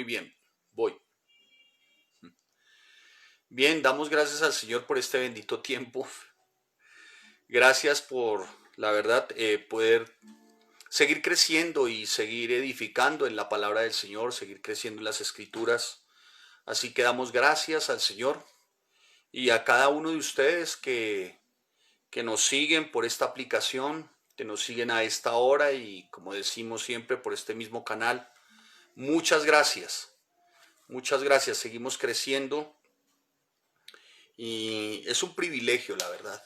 bien, voy. Bien, damos gracias al Señor por este bendito tiempo. Gracias por, la verdad, poder seguir creciendo y seguir edificando en la palabra del Señor, seguir creciendo en las escrituras. Así que damos gracias al Señor y a cada uno de ustedes que nos siguen por esta aplicación, que nos siguen a esta hora y como decimos siempre por este mismo canal. Muchas gracias, muchas gracias. Seguimos creciendo y es un privilegio, la verdad.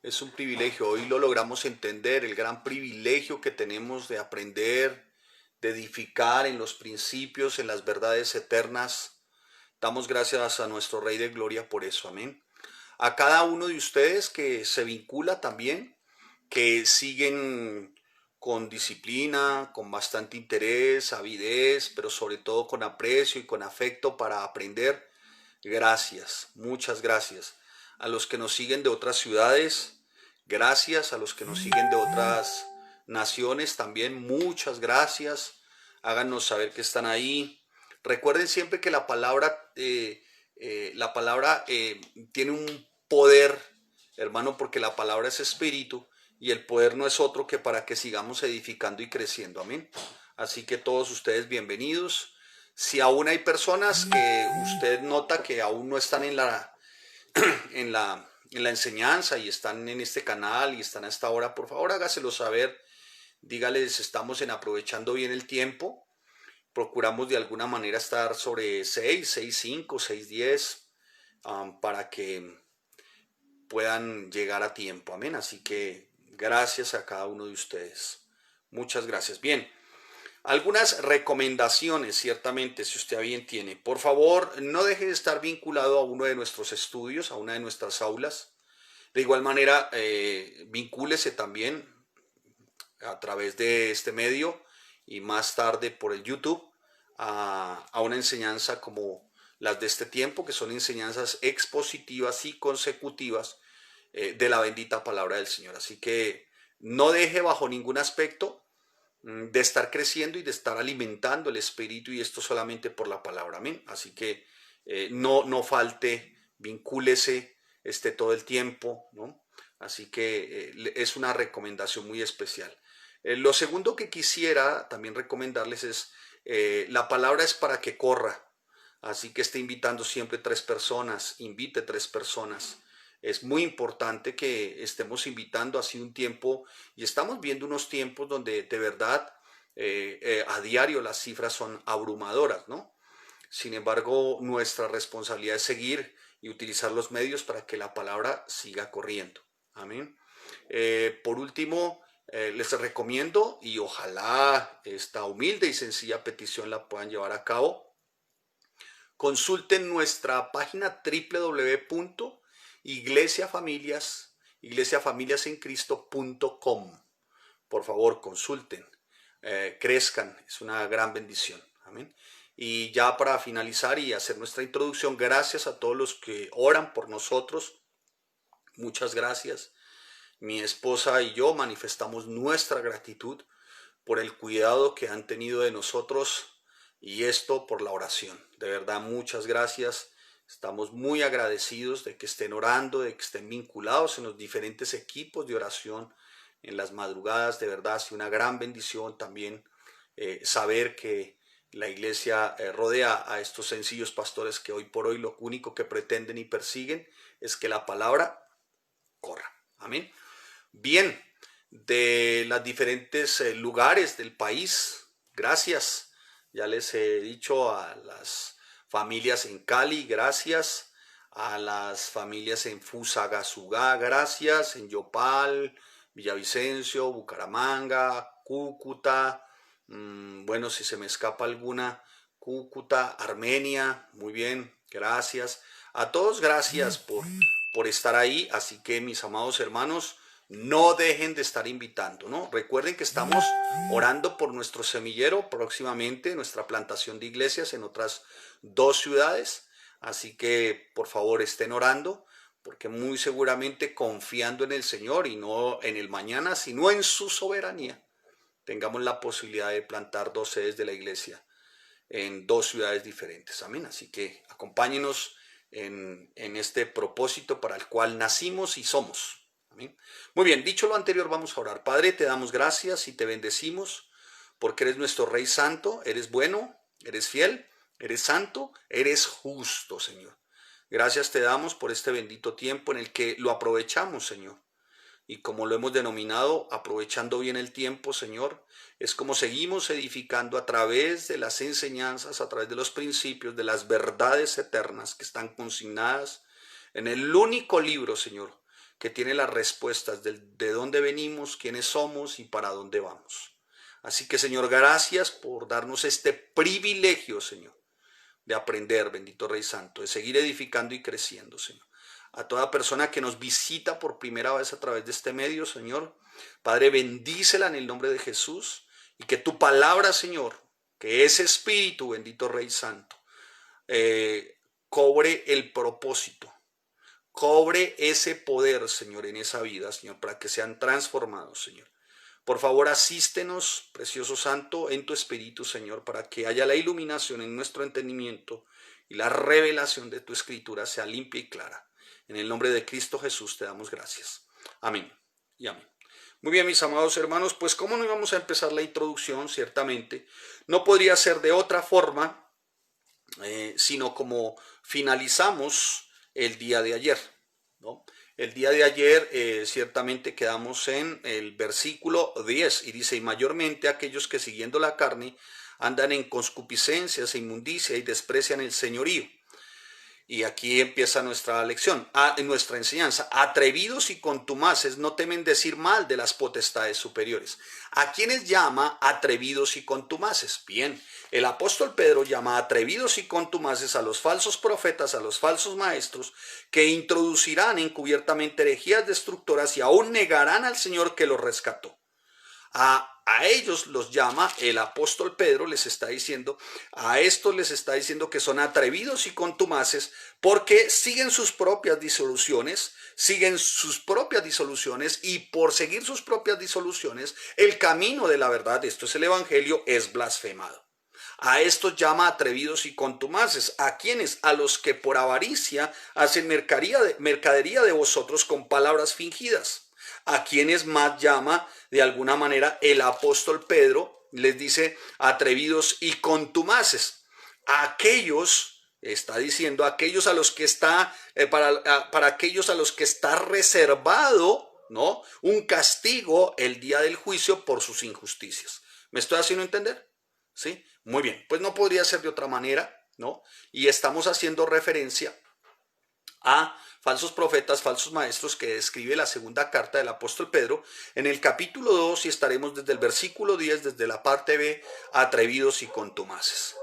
Es un privilegio. Hoy lo logramos entender, el gran privilegio que tenemos de aprender, de edificar en los principios, en las verdades eternas. Damos gracias a nuestro Rey de Gloria por eso. Amén. A cada uno de ustedes que se vincula también, que siguen con disciplina, con bastante interés, avidez, pero sobre todo con aprecio y con afecto para aprender. Gracias, muchas gracias. A los que nos siguen de otras ciudades, gracias. A los que nos siguen de otras naciones también, muchas gracias. Háganos saber que están ahí. Recuerden siempre que la palabra tiene un poder, hermano, porque la palabra es espíritu y el poder no es otro que para que sigamos edificando y creciendo. Amén. Así que todos ustedes bienvenidos. Si aún hay personas que usted nota que aún no están en la enseñanza y están en este canal y están a esta hora, por favor hágaselo saber. Dígales, estamos en aprovechando bien el tiempo. Procuramos de alguna manera estar sobre 6:05, 6:10 para que puedan llegar a tiempo. Amén. Así que gracias a cada uno de ustedes. Muchas gracias. Bien. Algunas recomendaciones, ciertamente, si usted a bien tiene. Por favor, no deje de estar vinculado a uno de nuestros estudios, a una de nuestras aulas. De igual manera, vincúlese también a través de este medio y más tarde por el YouTube a una enseñanza como las de este tiempo, que son enseñanzas expositivas y consecutivas de la bendita palabra del Señor. Así que no deje bajo ningún aspecto de estar creciendo y de estar alimentando el espíritu, y esto solamente por la palabra. Amén. Así que no falte, vincúlese todo el tiempo, ¿no? Así que es una recomendación muy especial. Lo segundo que quisiera también recomendarles es la palabra es para que corra. Así que esté invitando siempre 3 personas, invite 3 personas. Es muy importante que estemos invitando así un tiempo, y estamos viendo unos tiempos donde de verdad a diario las cifras son abrumadoras, ¿no? Sin embargo, nuestra responsabilidad es seguir y utilizar los medios para que la palabra siga corriendo. Amén. Por último, les recomiendo, y ojalá esta humilde y sencilla petición la puedan llevar a cabo, consulten nuestra página www.iglesiafamiliasencristo.com. Por favor, consulten, crezcan, es una gran bendición. Amén. Y ya para finalizar y hacer nuestra introducción, gracias a todos los que oran por nosotros. Muchas gracias. Mi esposa y yo manifestamos nuestra gratitud por el cuidado que han tenido de nosotros, y esto por la oración. De verdad, muchas gracias. Estamos muy agradecidos de que estén orando, de que estén vinculados en los diferentes equipos de oración en las madrugadas. De verdad, ha sido una gran bendición también saber que la iglesia rodea a estos sencillos pastores que hoy por hoy lo único que pretenden y persiguen es que la palabra corra. Amén. Bien, de los diferentes lugares del país, gracias. Ya les he dicho a las familias en Cali, gracias. A las familias en Fusagasugá, gracias. En Yopal, Villavicencio, Bucaramanga, Cúcuta. Bueno, si se me escapa alguna, Cúcuta, Armenia, muy bien, gracias. A todos gracias por estar ahí. Así que mis amados hermanos, no dejen de estar invitando, ¿no? Recuerden que estamos orando por nuestro semillero próximamente, nuestra plantación de iglesias en otras 2 ciudades. Así que por favor estén orando, porque muy seguramente confiando en el Señor y no en el mañana, sino en su soberanía, tengamos la posibilidad de plantar 2 sedes de la iglesia en 2 ciudades diferentes. Amén. Así que acompáñenos en este propósito para el cual nacimos y somos. Amén. Muy bien, dicho lo anterior, vamos a orar. Padre, te damos gracias y te bendecimos porque eres nuestro Rey Santo, eres bueno, eres fiel, eres santo, eres justo, Señor. Gracias te damos por este bendito tiempo en el que lo aprovechamos, Señor. Y como lo hemos denominado, aprovechando bien el tiempo, Señor, es como seguimos edificando a través de las enseñanzas, a través de los principios, de las verdades eternas que están consignadas en el único libro, Señor, que tiene las respuestas de dónde venimos, quiénes somos y para dónde vamos. Así que, Señor, gracias por darnos este privilegio, Señor, de aprender, bendito Rey Santo, de seguir edificando y creciendo, Señor. A toda persona que nos visita por primera vez a través de este medio, Señor, Padre, bendícela en el nombre de Jesús y que tu palabra, Señor, que es Espíritu, bendito Rey Santo, cobre el propósito, cobre ese poder, Señor, en esa vida, Señor, para que sean transformados, Señor. Por favor, asístenos, precioso Santo, en tu Espíritu, Señor, para que haya la iluminación en nuestro entendimiento y la revelación de tu Escritura sea limpia y clara. En el nombre de Cristo Jesús te damos gracias. Amén y amén. Muy bien, mis amados hermanos, pues cómo no íbamos a empezar la introducción, ciertamente, no podría ser de otra forma, sino como finalizamos el día de ayer, ¿no? El día de ayer ciertamente quedamos en el versículo 10 y dice, y mayormente aquellos que siguiendo la carne andan en concupiscencias e inmundicia y desprecian el señorío. Y aquí empieza nuestra lección, nuestra enseñanza. Atrevidos y contumaces no temen decir mal de las potestades superiores. ¿A quiénes llama atrevidos y contumaces? Bien, el apóstol Pedro llama atrevidos y contumaces a los falsos profetas, a los falsos maestros, que introducirán encubiertamente herejías destructoras y aún negarán al Señor que los rescató. A ellos los llama el apóstol Pedro, les está diciendo, a estos les está diciendo que son atrevidos y contumaces porque siguen sus propias disoluciones y por seguir sus propias disoluciones, el camino de la verdad, esto es el evangelio, es blasfemado. A estos llama atrevidos y contumaces. ¿A quiénes? A los que por avaricia hacen mercadería de vosotros con palabras fingidas. A quienes más llama de alguna manera el apóstol Pedro, les dice atrevidos y contumaces. A aquellos, está diciendo, aquellos a los que está, para aquellos a los que está reservado, ¿no?, un castigo el día del juicio por sus injusticias. ¿Me estoy haciendo entender? ¿Sí? Muy bien, pues no podría ser de otra manera, ¿no? Y estamos haciendo referencia a falsos profetas, falsos maestros que describe la segunda carta del apóstol Pedro en el capítulo 2 y estaremos desde el versículo 10, desde la parte B, atrevidos y contumaces.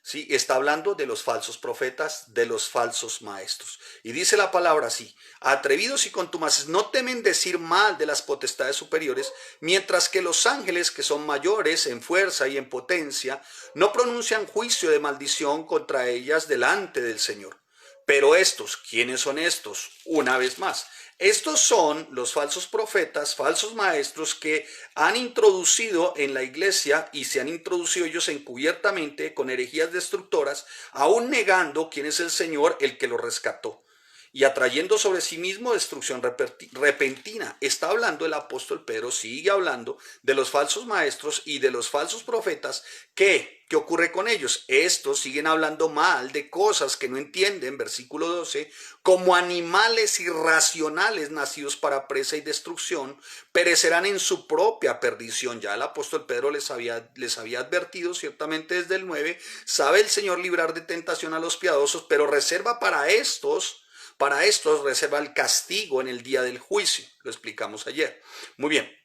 Sí, está hablando de los falsos profetas, de los falsos maestros. Y dice la palabra así, atrevidos y contumaces no temen decir mal de las potestades superiores, mientras que los ángeles, que son mayores en fuerza y en potencia, no pronuncian juicio de maldición contra ellas delante del Señor. Pero estos, ¿quiénes son estos? Una vez más, estos son los falsos profetas, falsos maestros que han introducido en la iglesia y se han introducido ellos encubiertamente con herejías destructoras, aún negando quién es el Señor, el que los rescató, y atrayendo sobre sí mismo destrucción repentina. Está hablando el apóstol Pedro, sigue hablando de los falsos maestros y de los falsos profetas. ¿Qué ocurre con ellos? Estos siguen hablando mal de cosas que no entienden, versículo 12, como animales irracionales nacidos para presa y destrucción, perecerán en su propia perdición. Ya el apóstol Pedro les había advertido ciertamente desde el 9, sabe el Señor librar de tentación a los piadosos, pero reserva para estos reserva el castigo en el día del juicio. Lo explicamos ayer. Muy bien.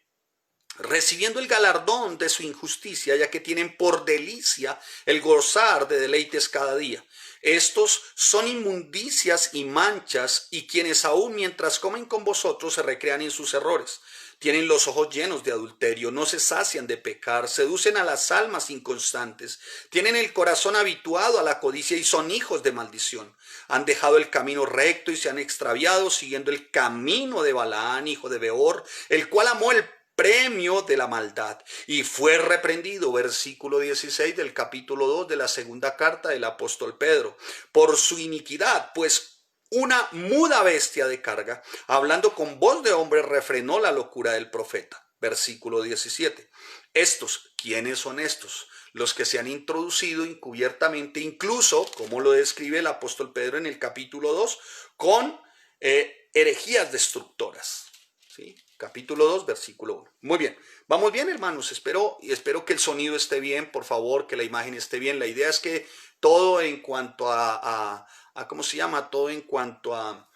Recibiendo el galardón de su injusticia, ya que tienen por delicia el gozar de deleites cada día. Estos son inmundicias y manchas, y quienes aún mientras comen con vosotros se recrean en sus errores. Tienen los ojos llenos de adulterio, no se sacian de pecar, seducen a las almas inconstantes, tienen el corazón habituado a la codicia y son hijos de maldición. Han dejado el camino recto y se han extraviado siguiendo el camino de Balaán, hijo de Beor, el cual amó el premio de la maldad, y fue reprendido, versículo 16 del capítulo 2 de la segunda carta del apóstol Pedro, por su iniquidad, pues una muda bestia de carga, hablando con voz de hombre, refrenó la locura del profeta. Versículo 17. Estos, ¿quiénes son estos? Los que se han introducido encubiertamente, incluso, como lo describe el apóstol Pedro en el capítulo 2, con herejías destructoras. ¿Sí? Capítulo 2, versículo 1. Muy bien. Vamos bien, hermanos. Espero que el sonido esté bien, por favor, que la imagen esté bien. La idea es que todo en cuanto a ¿cómo se llama? Todo en cuanto a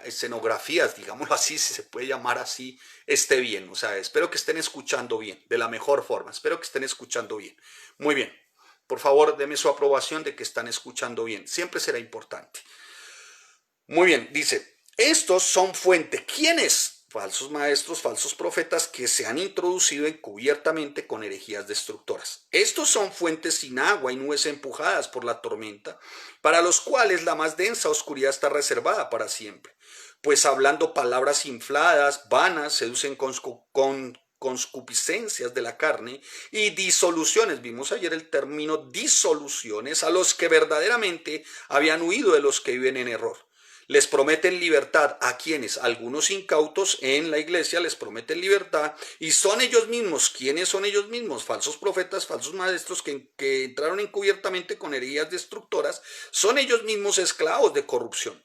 escenografías, digámoslo así, si se puede llamar así, esté bien. O sea, espero que estén escuchando bien, de la mejor forma. Espero que estén escuchando bien. Muy bien. Por favor, denme su aprobación de que están escuchando bien. Siempre será importante. Muy bien, dice, estos son fuente. ¿Quiénes? Falsos maestros, falsos profetas que se han introducido encubiertamente con herejías destructoras. Estos son fuentes sin agua y nubes empujadas por la tormenta, para los cuales la más densa oscuridad está reservada para siempre. Pues hablando palabras infladas, vanas, seducen con concupiscencias de la carne y disoluciones. Vimos ayer el término disoluciones, a los que verdaderamente habían huido de los que viven en error. Les prometen libertad a quienes, algunos incautos en la iglesia les prometen libertad, y son ellos mismos. ¿Quiénes son ellos mismos? Falsos profetas, falsos maestros que entraron encubiertamente con herejías destructoras, son ellos mismos esclavos de corrupción,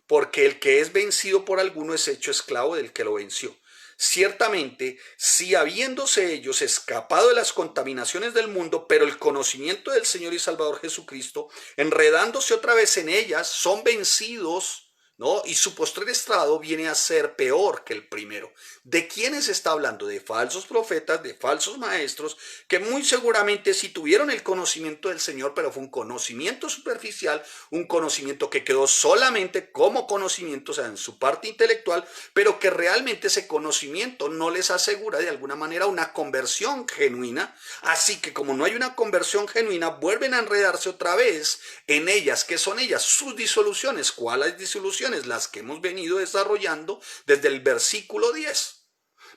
porque el que es vencido por alguno es hecho esclavo del que lo venció. Ciertamente, si habiéndose ellos escapado de las contaminaciones del mundo, pero el conocimiento del Señor y Salvador Jesucristo, enredándose otra vez en ellas, son vencidos, ¿no? Y su postrer estado viene a ser peor que el primero. ¿De quiénes está hablando? De falsos profetas, de falsos maestros, que muy seguramente sí tuvieron el conocimiento del Señor, pero fue un conocimiento superficial, un conocimiento que quedó solamente como conocimiento, o sea, en su parte intelectual, pero que realmente ese conocimiento no les asegura de alguna manera una conversión genuina. Así que como no hay una conversión genuina, vuelven a enredarse otra vez en ellas. ¿Qué son ellas? Sus disoluciones. ¿Cuáles disoluciones? Las que hemos venido desarrollando desde el versículo 10.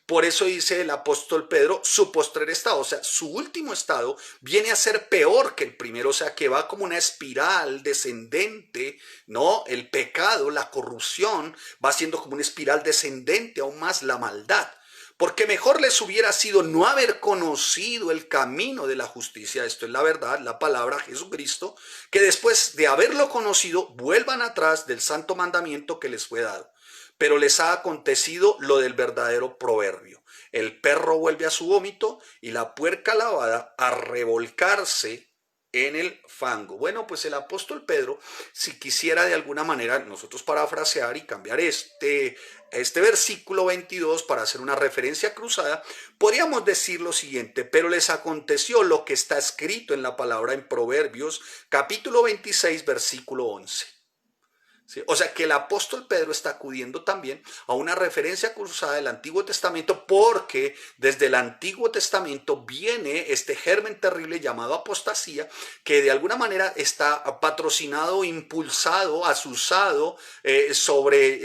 Por eso dice el apóstol Pedro, su postrer estado, o sea, su último estado viene a ser peor que el primero, o sea, que va como una espiral descendente, ¿no? El pecado, la corrupción, va siendo como una espiral descendente, aún más la maldad. Porque mejor les hubiera sido no haber conocido el camino de la justicia, esto es la verdad, la palabra Jesucristo, que después de haberlo conocido vuelvan atrás del santo mandamiento que les fue dado. Pero les ha acontecido lo del verdadero proverbio. El perro vuelve a su vómito y la puerca lavada a revolcarse en el fango. Bueno, pues el apóstol Pedro, si quisiera de alguna manera nosotros parafrasear y cambiar este versículo 22 para hacer una referencia cruzada, podríamos decir lo siguiente: pero les aconteció lo que está escrito en la palabra en Proverbios, capítulo 26, versículo 11. ¿Sí? O sea que el apóstol Pedro está acudiendo también a una referencia cruzada del Antiguo Testamento, porque desde el Antiguo Testamento viene este germen terrible llamado apostasía, que de alguna manera está patrocinado, impulsado, asusado,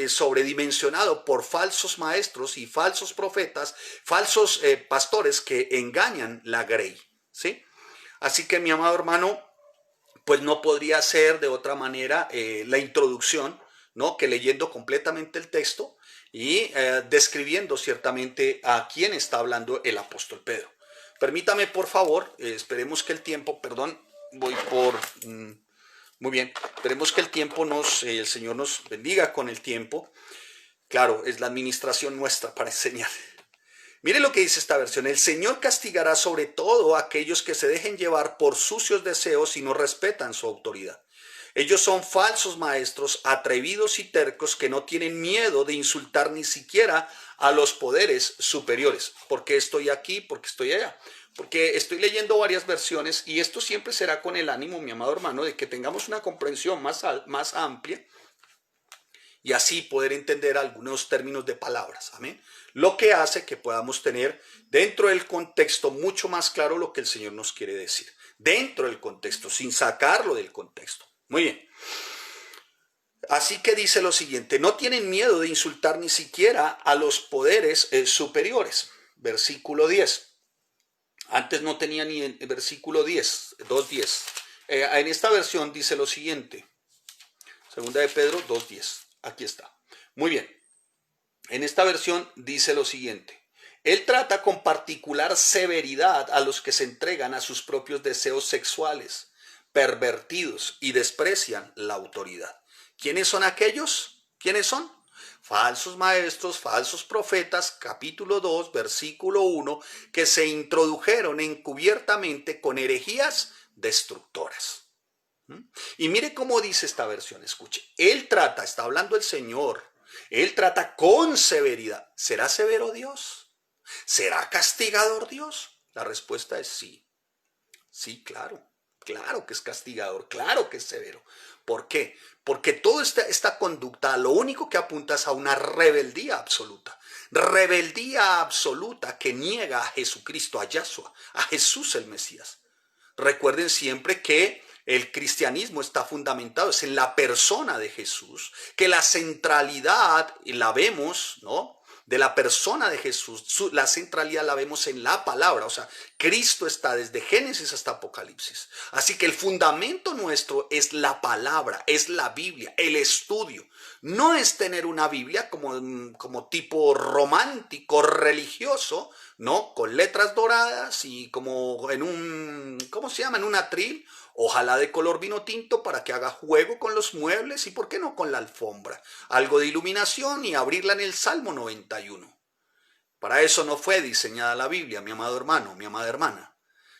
sobredimensionado por falsos maestros y falsos profetas, falsos pastores que engañan la grey. ¿Sí? Así que, mi amado hermano, pues no podría ser de otra manera la introducción, ¿no? Que leyendo completamente el texto y describiendo ciertamente a quién está hablando el apóstol Pedro. Permítame, por favor, esperemos que el tiempo, perdón, voy por... muy bien, esperemos que el tiempo el Señor nos bendiga con el tiempo. Claro, es la administración nuestra para enseñar. Mire lo que dice esta versión: el Señor castigará sobre todo a aquellos que se dejen llevar por sucios deseos y no respetan su autoridad. Ellos son falsos maestros, atrevidos y tercos, que no tienen miedo de insultar ni siquiera a los poderes superiores. ¿Por qué estoy aquí? ¿Por qué estoy allá? Porque estoy leyendo varias versiones, y esto siempre será con el ánimo, mi amado hermano, de que tengamos una comprensión más amplia, y así poder entender algunos términos de palabras. Amén. Lo que hace que podamos tener dentro del contexto mucho más claro lo que el Señor nos quiere decir. Dentro del contexto, sin sacarlo del contexto. Muy bien. Así que dice lo siguiente: no tienen miedo de insultar ni siquiera a los poderes superiores. versículo 10. Antes no tenía ni el versículo 10, 2:10. En esta versión dice lo siguiente. Segunda de Pedro 2:10. Aquí está. Muy bien. En esta versión dice lo siguiente. Él trata con particular severidad a los que se entregan a sus propios deseos sexuales, pervertidos y desprecian la autoridad. ¿Quiénes son aquellos? ¿Quiénes son? Falsos maestros, falsos profetas, capítulo 2, versículo 1, que se introdujeron encubiertamente con herejías destructoras. Y mire cómo dice esta versión, escuche. Él trata, está hablando el Señor, Él trata con severidad. ¿Será severo Dios? ¿Será castigador Dios? La respuesta es sí. Sí, claro. Claro que es castigador, claro que es severo. ¿Por qué? Porque toda esta conducta lo único que apunta es a una rebeldía absoluta. Rebeldía absoluta que niega a Jesucristo, a Yahshua, a Jesús el Mesías. Recuerden siempre que el cristianismo está fundamentado es en la persona de Jesús, que la centralidad la vemos, ¿no? De la persona de Jesús, la centralidad la vemos en la palabra, o sea, Cristo está desde Génesis hasta Apocalipsis. Así que el fundamento nuestro es la palabra, es la Biblia, el estudio. No es tener una Biblia como tipo romántico, religioso, ¿no? Con letras doradas y como en un, ¿cómo se llama? En un atril. Ojalá de color vino tinto para que haga juego con los muebles y por qué no con la alfombra. Algo de iluminación y abrirla en el Salmo 91. Para eso no fue diseñada la Biblia, mi amado hermano, mi amada hermana.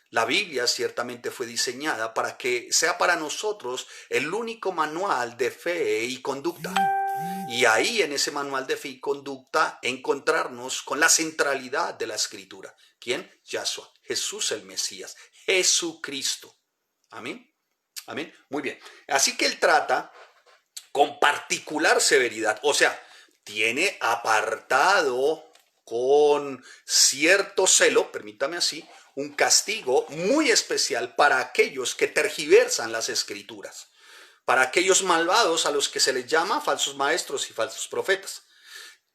La Biblia ciertamente fue diseñada para que sea para nosotros el único manual de fe y conducta. Y ahí en ese manual de fe y conducta encontrarnos con la centralidad de la Escritura. ¿Quién? Yahshua, Jesús el Mesías, Jesucristo. Amén. Amén. Muy bien. Así que él trata con particular severidad. O sea, tiene apartado con cierto celo, permítame así, un castigo muy especial para aquellos que tergiversan las escrituras. Para aquellos malvados a los que se les llama falsos maestros y falsos profetas.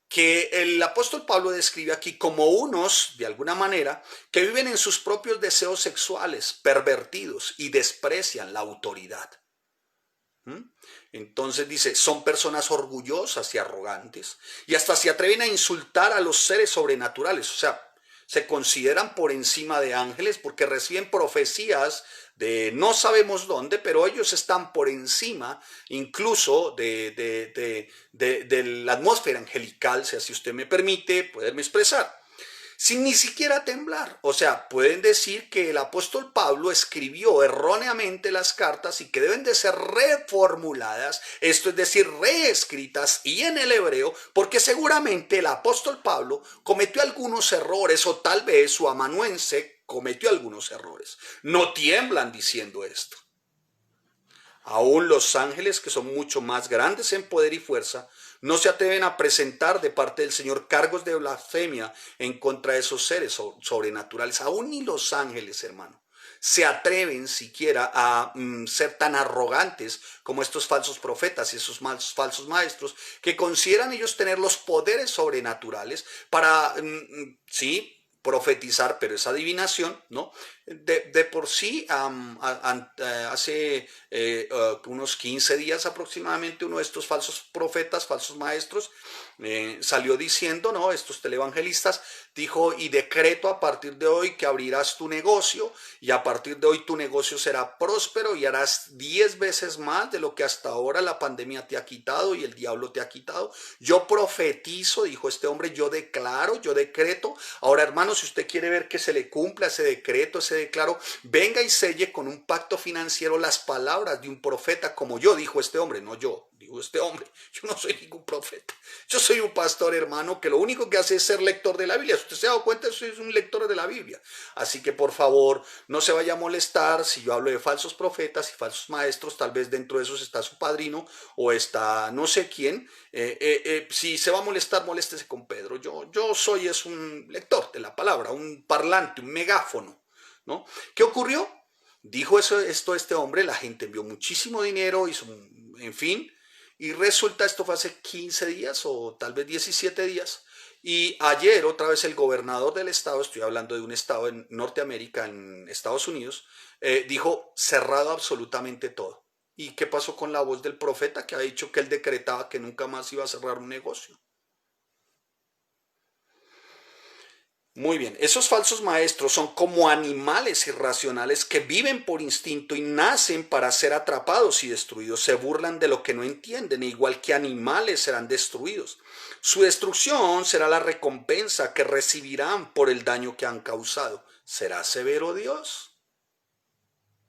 Que el apóstol Pablo describe aquí como unos, de alguna manera, que viven en sus propios deseos sexuales, pervertidos y desprecian la autoridad. Entonces dice, son personas orgullosas y arrogantes y hasta se atreven a insultar a los seres sobrenaturales, o sea, se consideran por encima de ángeles porque reciben profecías de no sabemos dónde, pero ellos están por encima incluso de la atmósfera angelical, si así usted me permite poderme expresar, sin ni siquiera temblar. O sea, pueden decir que el apóstol Pablo escribió erróneamente las cartas y que deben de ser reformuladas, esto es decir, reescritas y en el hebreo, porque seguramente el apóstol Pablo cometió algunos errores o tal vez su amanuense cometió algunos errores. No tiemblan diciendo esto. Aún los ángeles, que son mucho más grandes en poder y fuerza, no se atreven a presentar de parte del Señor cargos de blasfemia en contra de esos seres sobrenaturales. Aún ni los ángeles, hermano, se atreven siquiera a ser tan arrogantes como estos falsos profetas y esos falsos maestros que consideran ellos tener los poderes sobrenaturales para, sí, profetizar, pero esa adivinación, ¿no? De por sí, hace unos 15 días aproximadamente, uno de estos falsos profetas, falsos maestros, salió diciendo, ¿no? Estos televangelistas, dijo, y decreto a partir de hoy que abrirás tu negocio y a partir de hoy tu negocio será próspero y harás 10 veces más de lo que hasta ahora la pandemia te ha quitado y el diablo te ha quitado. Yo profetizo, dijo este hombre, yo declaro, yo decreto. Ahora, hermano, si usted quiere ver que se le cumpla ese decreto, ese declaro, venga y selle con un pacto financiero las palabras de un profeta como yo, dijo este hombre, no yo, dijo este hombre. Yo no soy ningún profeta. Yo soy un pastor, hermano, que lo único que hace es ser lector de la Biblia. Si usted se ha dado cuenta, soy un lector de la Biblia. Así que, por favor, no se vaya a molestar si yo hablo de falsos profetas y falsos maestros. Tal vez dentro de esos está su padrino o está no sé quién. Si se va a molestar, moléstese con Pedro. Yo soy un lector de la palabra, un parlante, un megáfono, ¿no? ¿Qué ocurrió? Dijo esto este hombre, la gente envió muchísimo dinero, hizo, en fin, y resulta, esto fue hace 15 días o tal vez 17 días, Y ayer otra vez el gobernador del estado, estoy hablando de un estado en Norteamérica, en Estados Unidos, dijo cerrado absolutamente todo. ¿Y qué pasó con la voz del profeta que ha dicho que él decretaba que nunca más iba a cerrar un negocio? Muy bien, esos falsos maestros son como animales irracionales que viven por instinto y nacen para ser atrapados y destruidos. Se burlan de lo que no entienden, e igual que animales serán destruidos. Su destrucción será la recompensa que recibirán por el daño que han causado. ¿Será severo Dios?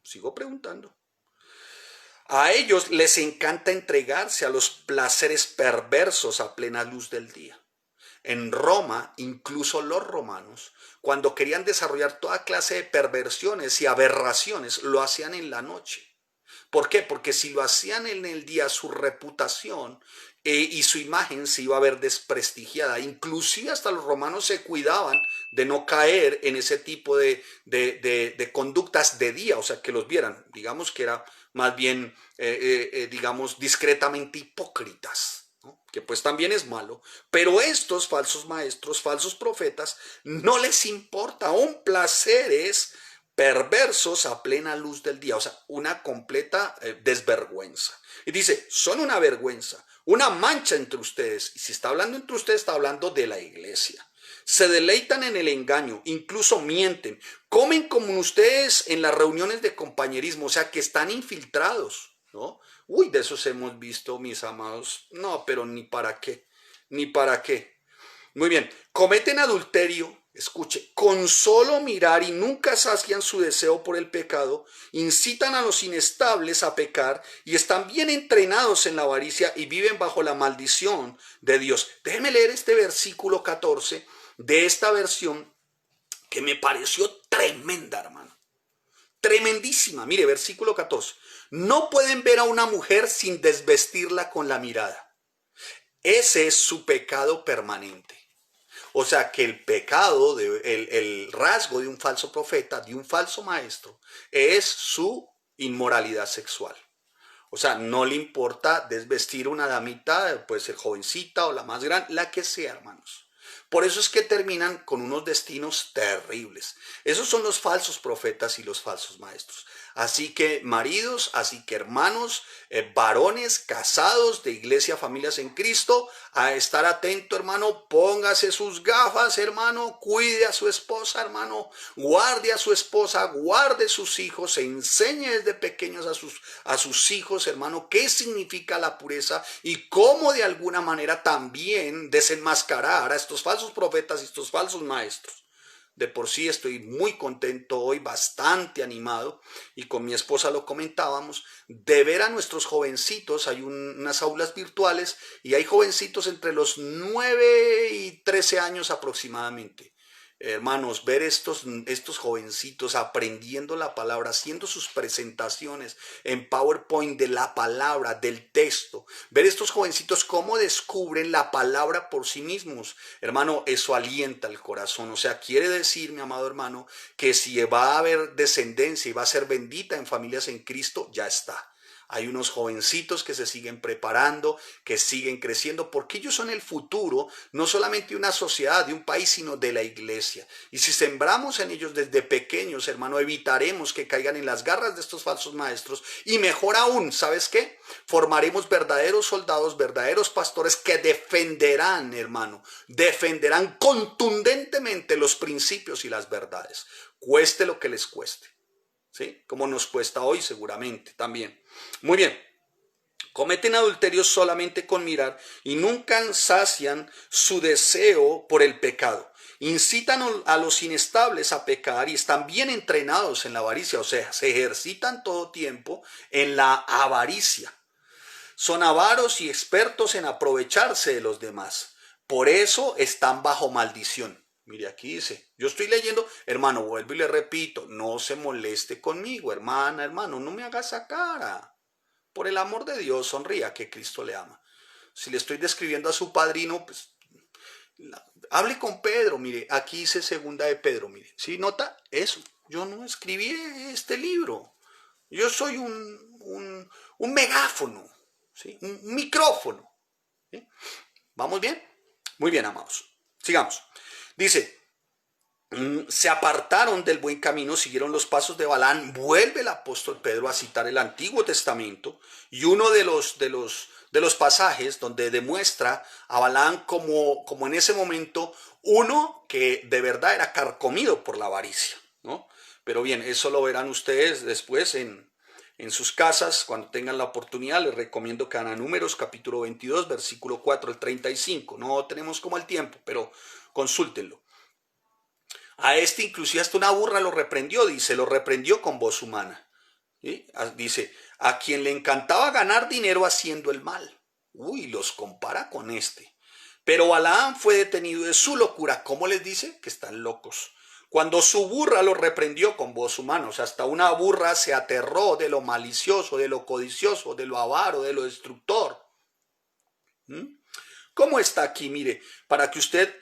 Sigo preguntando. A ellos les encanta entregarse a los placeres perversos a plena luz del día. En Roma, incluso los romanos, cuando querían desarrollar toda clase de perversiones y aberraciones, lo hacían en la noche. ¿Por qué? Porque si lo hacían en el día, su reputación y su imagen se iba a ver desprestigiada. Inclusive hasta los romanos se cuidaban de no caer en ese tipo de conductas de día, o sea, que los vieran. Digamos que era más bien, digamos, discretamente hipócritas, ¿no? Que pues también es malo. Pero estos falsos maestros, falsos profetas, no les importa. Un placer es perversos a plena luz del día, o sea, una completa desvergüenza. Y dice, son una vergüenza, una mancha entre ustedes. Y si está hablando entre ustedes, está hablando de la iglesia. Se deleitan en el engaño, incluso mienten, comen como ustedes en las reuniones de compañerismo, o sea, que están infiltrados, ¿no? Uy, de esos hemos visto, mis amados. No, pero ni para qué, ni para qué. Muy bien, cometen adulterio, escuche, con solo mirar y nunca sacian su deseo por el pecado, incitan a los inestables a pecar y están bien entrenados en la avaricia y viven bajo la maldición de Dios. Déjenme leer este versículo 14 de esta versión que me pareció tremenda, hermano. Tremendísima. Mire, versículo 14. No pueden ver a una mujer sin desvestirla con la mirada. Ese es su pecado permanente. O sea que el pecado, el rasgo de un falso profeta, de un falso maestro, es su inmoralidad sexual. O sea, no le importa desvestir una damita, puede ser jovencita o la más grande, la que sea, hermanos. Por eso es que terminan con unos destinos terribles. Esos son los falsos profetas y los falsos maestros. Así que maridos, así que hermanos, varones casados de iglesia, familias en Cristo, a estar atento, hermano, póngase sus gafas, hermano, cuide a su esposa, hermano, guarde a su esposa, guarde sus hijos, enseñe desde pequeños a sus hijos, hermano, qué significa la pureza y cómo de alguna manera también desenmascarar a estos falsos profetas y estos falsos maestros. De por sí estoy muy contento hoy, bastante animado, y con mi esposa lo comentábamos, de ver a nuestros jovencitos. Hay unas aulas virtuales y hay jovencitos entre los 9 y 13 años aproximadamente. Hermanos, ver estos jovencitos aprendiendo la palabra, haciendo sus presentaciones en PowerPoint de la palabra, del texto, ver estos jovencitos cómo descubren la palabra por sí mismos, hermano, eso alienta el corazón. O sea, quiere decir, mi amado hermano, que si va a haber descendencia y va a ser bendita en familias en Cristo, ya está. Hay unos jovencitos que se siguen preparando, que siguen creciendo, porque ellos son el futuro, no solamente de una sociedad, de un país, sino de la iglesia. Y si sembramos en ellos desde pequeños, hermano, evitaremos que caigan en las garras de estos falsos maestros. Y mejor aún, ¿sabes qué? Formaremos verdaderos soldados, verdaderos pastores que defenderán, hermano, defenderán contundentemente los principios y las verdades, cueste lo que les cueste. ¿Sí? Como nos cuesta hoy seguramente también. Muy bien. Cometen adulterio solamente con mirar y nunca sacian su deseo por el pecado. Incitan a los inestables a pecar y están bien entrenados en la avaricia, o sea, se ejercitan todo tiempo en la avaricia. Son avaros y expertos en aprovecharse de los demás. Por eso están bajo maldición. Mire, aquí dice, yo estoy leyendo, hermano, vuelvo y le repito, no se moleste conmigo, hermana, hermano, no me haga esa cara. Por el amor de Dios, sonría, que Cristo le ama. Si le estoy describiendo a su padrino, pues hable con Pedro. Mire, aquí dice segunda de Pedro, mire, ¿sí nota eso? Yo no escribí este libro. Yo soy un megáfono, ¿sí? Un micrófono. ¿Sí? ¿Vamos bien? Muy bien, amados. Sigamos. Dice, se apartaron del buen camino, siguieron los pasos de Balaam. Vuelve el apóstol Pedro a citar el Antiguo Testamento y uno de los pasajes donde demuestra a Balaam como en ese momento uno que de verdad era carcomido por la avaricia, ¿no? Pero bien, eso lo verán ustedes después en sus casas, cuando tengan la oportunidad. Les recomiendo que hagan Números capítulo 22, versículo 4 al 35. No tenemos como el tiempo, pero consúltenlo. A este inclusive hasta una burra lo reprendió, dice, lo reprendió con voz humana. ¿Sí? Dice, a quien le encantaba ganar dinero haciendo el mal. Uy, los compara con este. Pero Balaam fue detenido de su locura. ¿Cómo les dice? Que están locos. Cuando su burra lo reprendió con voz humana. O sea, hasta una burra se aterró de lo malicioso, de lo codicioso, de lo avaro, de lo destructor. ¿Cómo está aquí? Mire, para que usted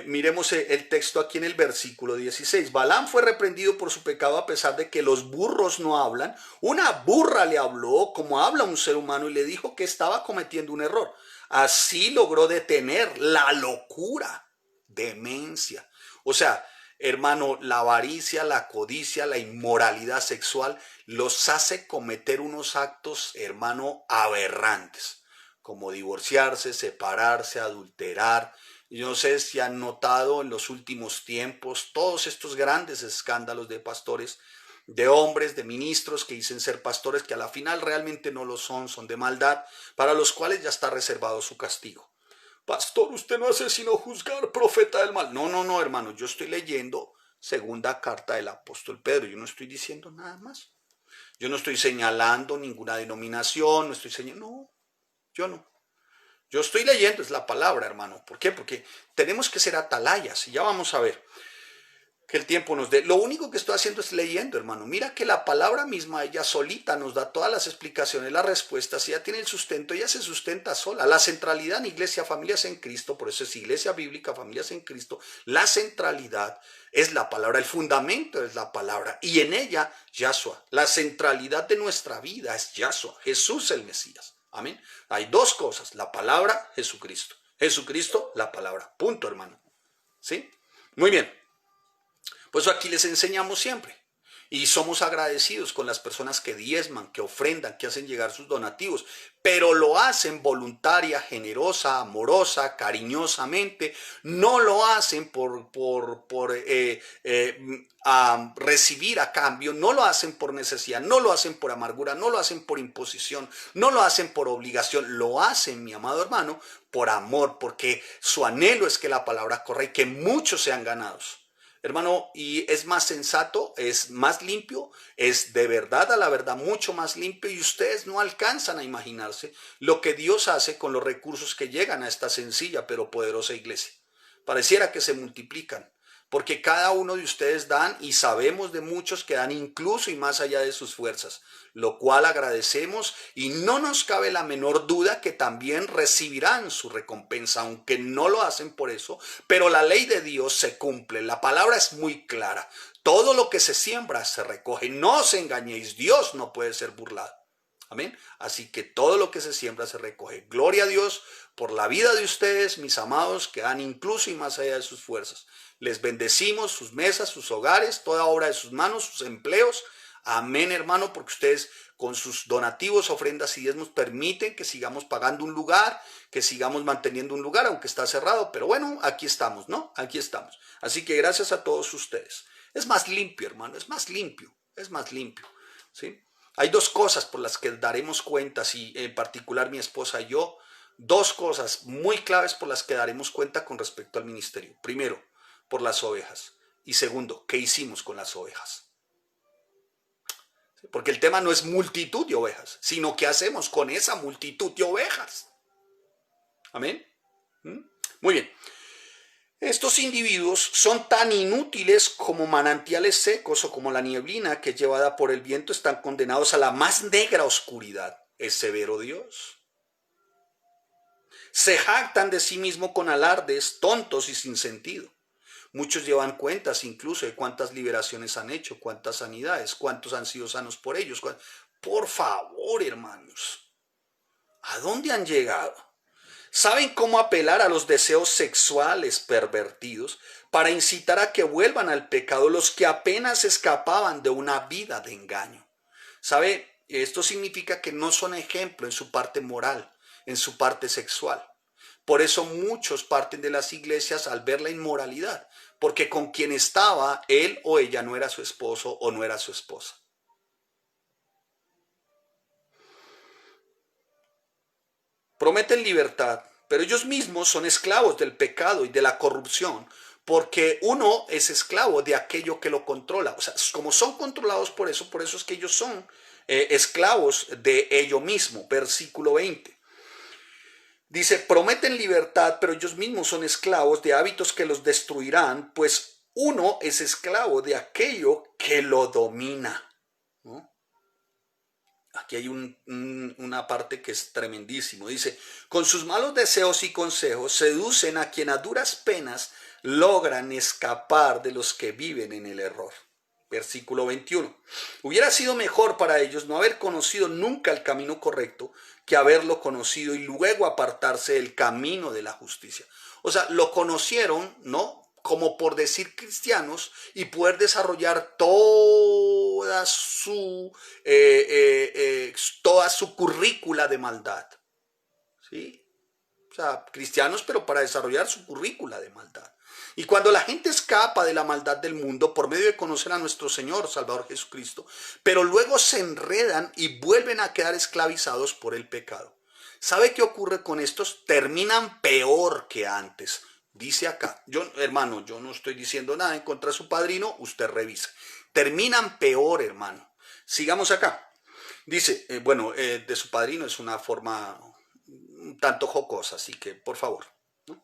miremos el texto aquí en el versículo 16. Balaam fue reprendido por su pecado a pesar de que los burros no hablan. Una burra le habló como habla un ser humano y le dijo que estaba cometiendo un error. Así logró detener la locura, demencia. O sea, hermano, la avaricia, la codicia, la inmoralidad sexual los hace cometer unos actos, hermano, aberrantes, como divorciarse, separarse, adulterar. Yo no sé si han notado en los últimos tiempos todos estos grandes escándalos de pastores, de hombres, de ministros que dicen ser pastores, que a la final realmente no lo son, son de maldad, para los cuales ya está reservado su castigo. Pastor, usted no hace sino juzgar, profeta del mal. No, no, no, hermano, yo estoy leyendo segunda carta del apóstol Pedro, yo no estoy diciendo nada más. Yo no estoy señalando ninguna denominación, no estoy señalando, no, yo no. Yo estoy leyendo, es la palabra, hermano. ¿Por qué? Porque tenemos que ser atalayas y ya vamos a ver que el tiempo nos dé. Lo único que estoy haciendo es leyendo, hermano. Mira que la palabra misma, ella solita nos da todas las explicaciones, las respuestas, ella tiene el sustento, ella se sustenta sola. La centralidad en Iglesia, Familias en Cristo, por eso es Iglesia Bíblica, Familias en Cristo, la centralidad es la palabra, el fundamento es la palabra y en ella Yahshua. La centralidad de nuestra vida es Yahshua, Jesús el Mesías. Amén. Hay dos cosas, la palabra, Jesucristo. Jesucristo, la palabra. Punto, hermano. ¿Sí? Muy bien. Pues aquí les enseñamos siempre. Y somos agradecidos con las personas que diezman, que ofrendan, que hacen llegar sus donativos, pero lo hacen voluntaria, generosa, amorosa, cariñosamente. No lo hacen por recibir a cambio, no lo hacen por necesidad, no lo hacen por amargura, no lo hacen por imposición, no lo hacen por obligación, lo hacen, mi amado hermano, por amor, porque su anhelo es que la palabra corra y que muchos sean ganados. Hermano, y es más sensato, es más limpio, es de verdad a la verdad mucho más limpio y ustedes no alcanzan a imaginarse lo que Dios hace con los recursos que llegan a esta sencilla pero poderosa iglesia. Pareciera que se multiplican, porque cada uno de ustedes dan y sabemos de muchos que dan incluso y más allá de sus fuerzas, lo cual agradecemos y no nos cabe la menor duda que también recibirán su recompensa, aunque no lo hacen por eso, pero la ley de Dios se cumple, la palabra es muy clara, todo lo que se siembra se recoge, no os engañéis, Dios no puede ser burlado. Amén. Así que todo lo que se siembra se recoge. Gloria a Dios por la vida de ustedes, mis amados, que dan incluso y más allá de sus fuerzas. Les bendecimos sus mesas, sus hogares, toda obra de sus manos, sus empleos. Amén, hermano, porque ustedes con sus donativos, ofrendas y diezmos permiten que sigamos pagando un lugar, que sigamos manteniendo un lugar, aunque está cerrado. Pero bueno, aquí estamos, ¿no? Aquí estamos. Así que gracias a todos ustedes. Es más limpio, hermano, es más limpio, ¿sí? Hay dos cosas por las que daremos cuenta, si en particular mi esposa y yo, dos cosas muy claves por las que daremos cuenta con respecto al ministerio. Primero, por las ovejas. Y segundo, ¿qué hicimos con las ovejas? Porque el tema no es multitud de ovejas, sino qué hacemos con esa multitud de ovejas. Amén. Muy bien. Estos individuos son tan inútiles como manantiales secos o como la nieblina que llevada por el viento están condenados a la más negra oscuridad. Es severo Dios. Se jactan de sí mismo con alardes tontos y sin sentido. Muchos llevan cuentas incluso de cuántas liberaciones han hecho, cuántas sanidades, cuántos han sido sanos por ellos. Por favor, hermanos, ¿a dónde han llegado? Saben cómo apelar a los deseos sexuales pervertidos para incitar a que vuelvan al pecado los que apenas escapaban de una vida de engaño. ¿Sabe? Esto significa que no son ejemplo en su parte moral, en su parte sexual. Por eso muchos parten de las iglesias al ver la inmoralidad, porque con quien estaba él o ella no era su esposo o no era su esposa. Prometen libertad, pero ellos mismos son esclavos del pecado y de la corrupción, porque uno es esclavo de aquello que lo controla. O sea, como son controlados por eso es que ellos son esclavos de ello mismo. Versículo 20. Dice, prometen libertad, pero ellos mismos son esclavos de hábitos que los destruirán, pues uno es esclavo de aquello que lo domina, ¿no? Aquí hay una parte que es tremendísimo. Dice, con sus malos deseos y consejos seducen a quien a duras penas logran escapar de los que viven en el error. Versículo 21. Hubiera sido mejor para ellos no haber conocido nunca el camino correcto que haberlo conocido y luego apartarse del camino de la justicia. O sea, lo conocieron, ¿no? Como por decir cristianos y poder desarrollar toda su currícula de maldad, ¿sí? O sea, cristianos, pero para desarrollar su currícula de maldad. Y cuando la gente escapa de la maldad del mundo por medio de conocer a nuestro Señor Salvador Jesucristo, pero luego se enredan y vuelven a quedar esclavizados por el pecado. ¿Sabe qué ocurre con estos? Terminan peor que antes. Dice acá, hermano, yo no estoy diciendo nada en contra de su padrino, usted revisa. Terminan peor, hermano. Sigamos acá. Dice, de su padrino es una forma un tanto jocosa, así que por favor, ¿no?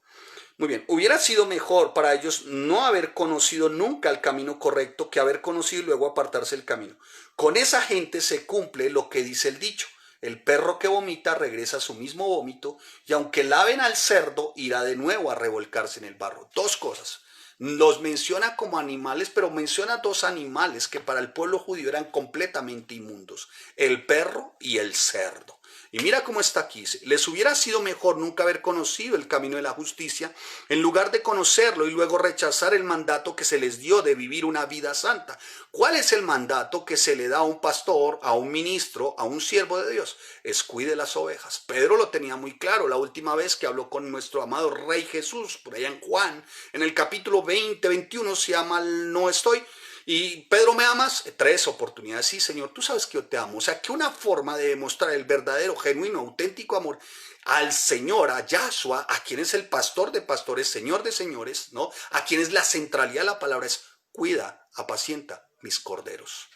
Muy bien, hubiera sido mejor para ellos no haber conocido nunca el camino correcto que haber conocido y luego apartarse del camino. Con esa gente se cumple lo que dice el dicho. El perro que vomita regresa a su mismo vómito y aunque laven al cerdo, irá de nuevo a revolcarse en el barro. Dos cosas. Los menciona como animales, pero menciona dos animales que para el pueblo judío eran completamente inmundos. El perro y el cerdo. Y mira cómo está aquí. Les hubiera sido mejor nunca haber conocido el camino de la justicia, en lugar de conocerlo y luego rechazar el mandato que se les dio de vivir una vida santa. ¿Cuál es el mandato que se le da a un pastor, a un ministro, a un siervo de Dios? Es cuide las ovejas. Pedro lo tenía muy claro la última vez que habló con nuestro amado Rey Jesús, por allá en Juan, en el capítulo 20, 21, si mal no estoy. Y Pedro, ¿me amas? 3 oportunidades. Sí, Señor, tú sabes que yo te amo. O sea, que una forma de demostrar el verdadero, genuino, auténtico amor al Señor, a Yahshua, a quien es el pastor de pastores, Señor de señores, ¿no? A quien es la centralidad de la palabra, es cuida, apacienta mis corderos.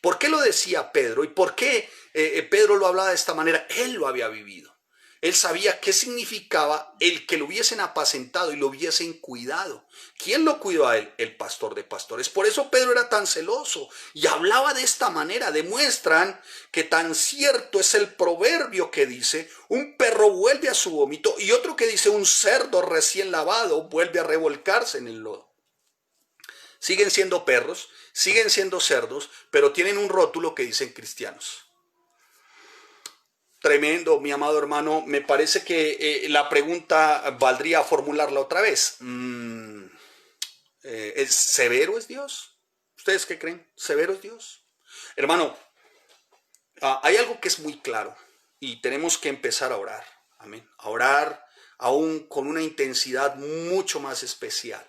¿Por qué lo decía Pedro? ¿Y por qué Pedro lo hablaba de esta manera? Él lo había vivido. Él sabía qué significaba el que lo hubiesen apacentado y lo hubiesen cuidado. ¿Quién lo cuidó a él? El pastor de pastores. Por eso Pedro era tan celoso y hablaba de esta manera. Demuestran que tan cierto es el proverbio que dice, un perro vuelve a su vómito, y otro que dice, un cerdo recién lavado vuelve a revolcarse en el lodo. Siguen siendo perros, siguen siendo cerdos, pero tienen un rótulo que dicen cristianos. Tremendo, mi amado hermano. Me parece que la pregunta valdría formularla otra vez. ¿Es severo es Dios? ¿Ustedes qué creen? ¿Severo es Dios? Hermano, hay algo que es muy claro y tenemos que empezar a orar. Amén. A orar aún con una intensidad mucho más especial.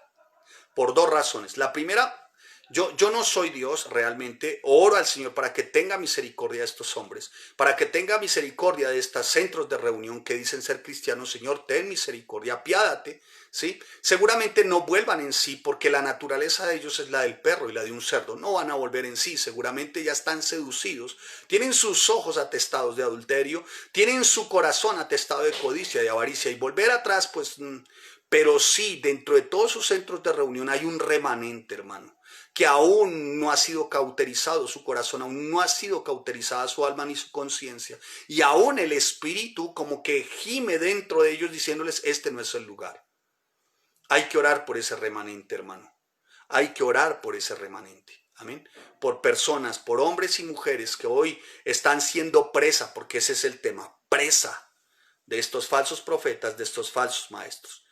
Por dos razones. La primera, yo no soy Dios realmente. Oro al Señor para que tenga misericordia de estos hombres, para que tenga misericordia de estos centros de reunión que dicen ser cristianos. Señor, ten misericordia, apiádate, ¿sí? Seguramente no vuelvan en sí, porque la naturaleza de ellos es la del perro y la de un cerdo. No van a volver en sí, seguramente ya están seducidos, tienen sus ojos atestados de adulterio, tienen su corazón atestado de codicia, de avaricia, y volver atrás, pues... Pero sí, dentro de todos sus centros de reunión hay un remanente, hermano, que aún no ha sido cauterizado su corazón, aún no ha sido cauterizada su alma ni su conciencia. Y aún el espíritu como que gime dentro de ellos diciéndoles, este no es el lugar. Hay que orar por ese remanente, hermano. Hay que orar por ese remanente. Amén. Por personas, por hombres y mujeres que hoy están siendo presa, porque ese es el tema, presa de estos falsos profetas, de estos falsos maestros.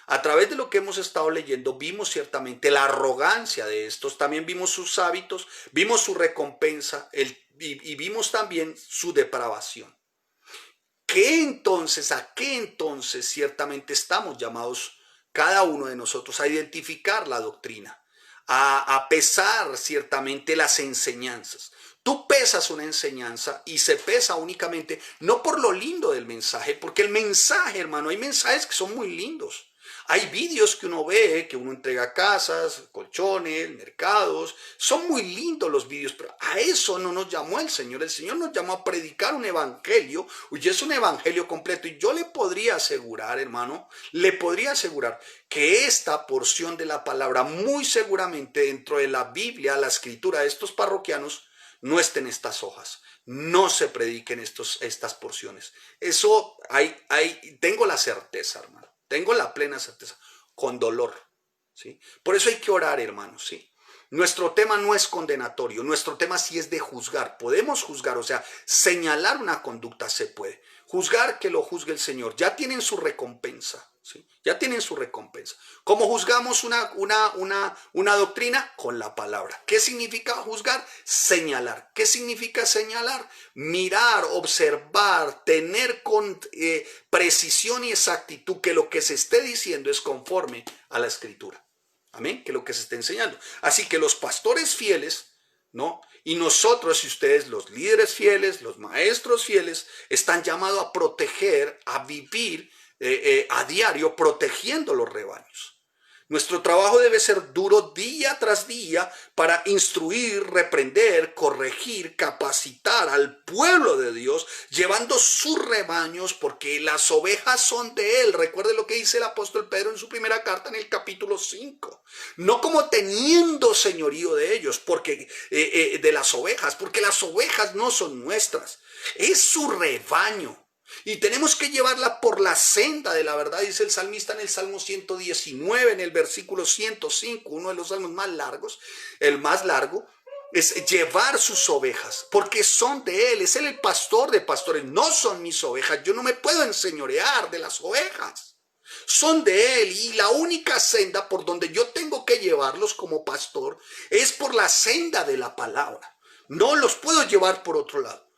A través de lo que hemos estado leyendo, vimos ciertamente la arrogancia de estos, también vimos sus hábitos, vimos su recompensa y vimos también su depravación. ¿A qué entonces ciertamente estamos llamados cada uno de nosotros a identificar la doctrina, a pesar ciertamente las enseñanzas? Tú pesas una enseñanza y se pesa únicamente no por lo lindo del mensaje, porque el mensaje, hermano, hay mensajes que son muy lindos. Hay vídeos que uno ve, que uno entrega casas, colchones, mercados. Son muy lindos los vídeos, pero a eso no nos llamó el Señor. El Señor nos llamó a predicar un evangelio, y es un evangelio completo. Y yo le podría asegurar, hermano, que esta porción de la palabra, muy seguramente dentro de la Biblia, la escritura de estos parroquianos, no estén estas hojas. No se prediquen estas porciones. Eso tengo la certeza, hermano. Tengo la plena certeza, con dolor, ¿sí? Por eso hay que orar, hermanos, ¿sí? Nuestro tema no es condenatorio, nuestro tema sí es de juzgar. Podemos juzgar, o sea, señalar una conducta se puede. Juzgar, que lo juzgue el Señor. Ya tienen su recompensa, ¿sí? Ya tienen su recompensa. ¿Cómo juzgamos una doctrina? Con la palabra. ¿Qué significa juzgar? Señalar. ¿Qué significa señalar? Mirar, observar, tener con precisión y exactitud que lo que se esté diciendo es conforme a la Escritura. Amén, que lo que se esté enseñando. Así que los pastores fieles, ¿no? Y nosotros, y ustedes, los líderes fieles, los maestros fieles, están llamados a proteger, a vivir a diario protegiendo los rebaños. Nuestro trabajo debe ser duro día tras día para instruir, reprender, corregir, capacitar al pueblo de Dios, llevando sus rebaños, porque las ovejas son de Él. Recuerde lo que dice el apóstol Pedro en su primera carta en el capítulo 5. No como teniendo señorío de ellos, porque de las ovejas, porque las ovejas no son nuestras, es su rebaño. Y tenemos que llevarla por la senda de la verdad, dice el salmista en el Salmo 119, en el versículo 105, uno de los salmos más largos, el más largo, es llevar sus ovejas, porque son de Él, es Él el pastor de pastores, no son mis ovejas, yo no me puedo enseñorear de las ovejas, son de Él, y la única senda por donde yo tengo que llevarlos como pastor es por la senda de la palabra, no los puedo llevar por otro lado.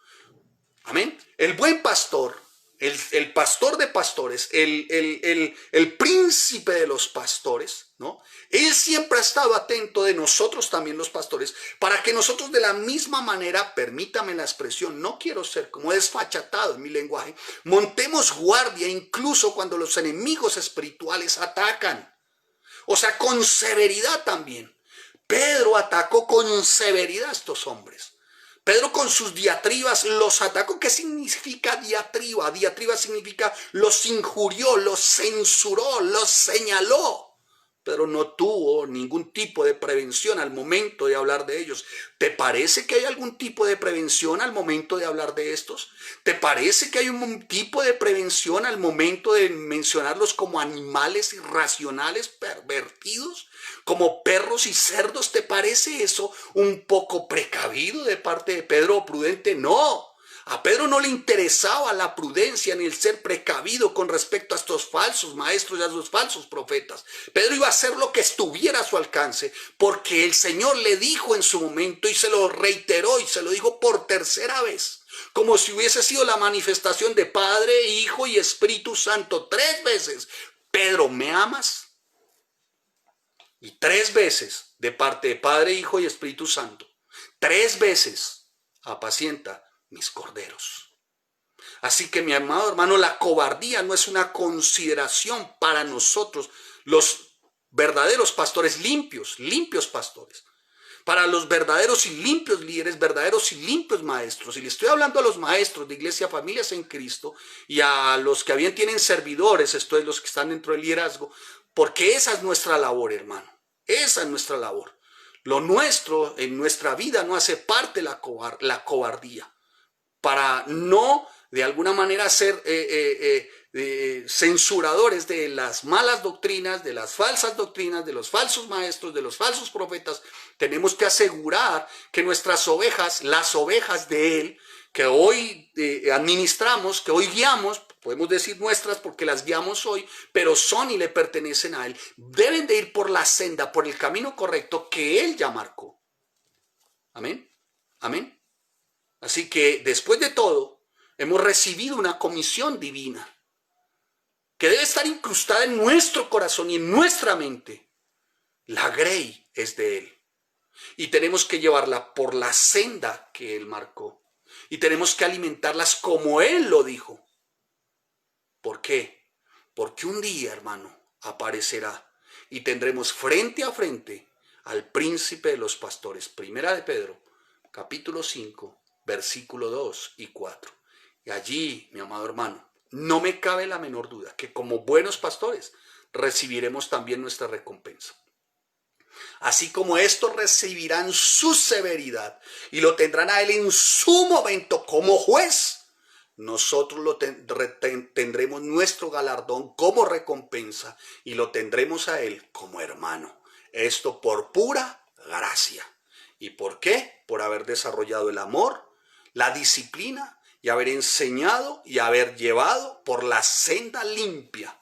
Amén. El buen pastor, el pastor de pastores, el príncipe de los pastores, ¿no? Él siempre ha estado atento de nosotros también los pastores, para que nosotros de la misma manera, permítame la expresión, no quiero ser como desfachatado en mi lenguaje, montemos guardia incluso cuando los enemigos espirituales atacan. O sea, con severidad también. Pedro atacó con severidad a estos hombres. Pedro con sus diatribas los atacó. ¿Qué significa diatriba? Diatriba significa los injurió, los censuró, los señaló. Pero no tuvo ningún tipo de prevención al momento de hablar de ellos. ¿Te parece que hay algún tipo de prevención al momento de hablar de estos? ¿Te parece que hay un tipo de prevención al momento de mencionarlos como animales irracionales, pervertidos? Como perros y cerdos. ¿Te parece eso un poco precavido de parte de Pedro o prudente? No. A Pedro no le interesaba la prudencia ni el ser precavido con respecto a estos falsos maestros y a estos falsos profetas. Pedro iba a hacer lo que estuviera a su alcance, porque el Señor le dijo en su momento, y se lo reiteró y se lo dijo por tercera vez, como si hubiese sido la manifestación de Padre, Hijo y Espíritu Santo 3 veces. Pedro, ¿me amas? Y 3 veces de parte de Padre, Hijo y Espíritu Santo. 3 veces apacienta mis corderos. Así que, mi amado hermano, la cobardía no es una consideración para nosotros, los verdaderos pastores, limpios pastores. Para los verdaderos y limpios líderes, verdaderos y limpios maestros. Y le estoy hablando a los maestros de Iglesia Familias en Cristo y a los que bien tienen servidores, esto es los que están dentro del liderazgo, porque esa es nuestra labor, hermano. Esa es nuestra labor. Lo nuestro en nuestra vida no hace parte de la cobardía. Para no de alguna manera ser censuradores de las malas doctrinas, de las falsas doctrinas, de los falsos maestros, de los falsos profetas, tenemos que asegurar que nuestras ovejas, las ovejas de Él, que hoy administramos, que hoy guiamos, podemos decir nuestras porque las guiamos hoy, pero son y le pertenecen a Él. Deben de ir por la senda, por el camino correcto que Él ya marcó. Amén. Amén. Así que después de todo, hemos recibido una comisión divina que debe estar incrustada en nuestro corazón y en nuestra mente. La grey es de Él y tenemos que llevarla por la senda que Él marcó y tenemos que alimentarlas como Él lo dijo. ¿Por qué? Porque un día, hermano, aparecerá y tendremos frente a frente al príncipe de los pastores. Primera de Pedro, capítulo 5, versículo 2 y 4. Y allí, mi amado hermano, no me cabe la menor duda que como buenos pastores recibiremos también nuestra recompensa. Así como estos recibirán su severidad y lo tendrán a Él en su momento como juez, nosotros tendremos nuestro galardón como recompensa y lo tendremos a Él como hermano. Esto por pura gracia. ¿Y por qué? Por haber desarrollado el amor, la disciplina y haber enseñado y haber llevado por la senda limpia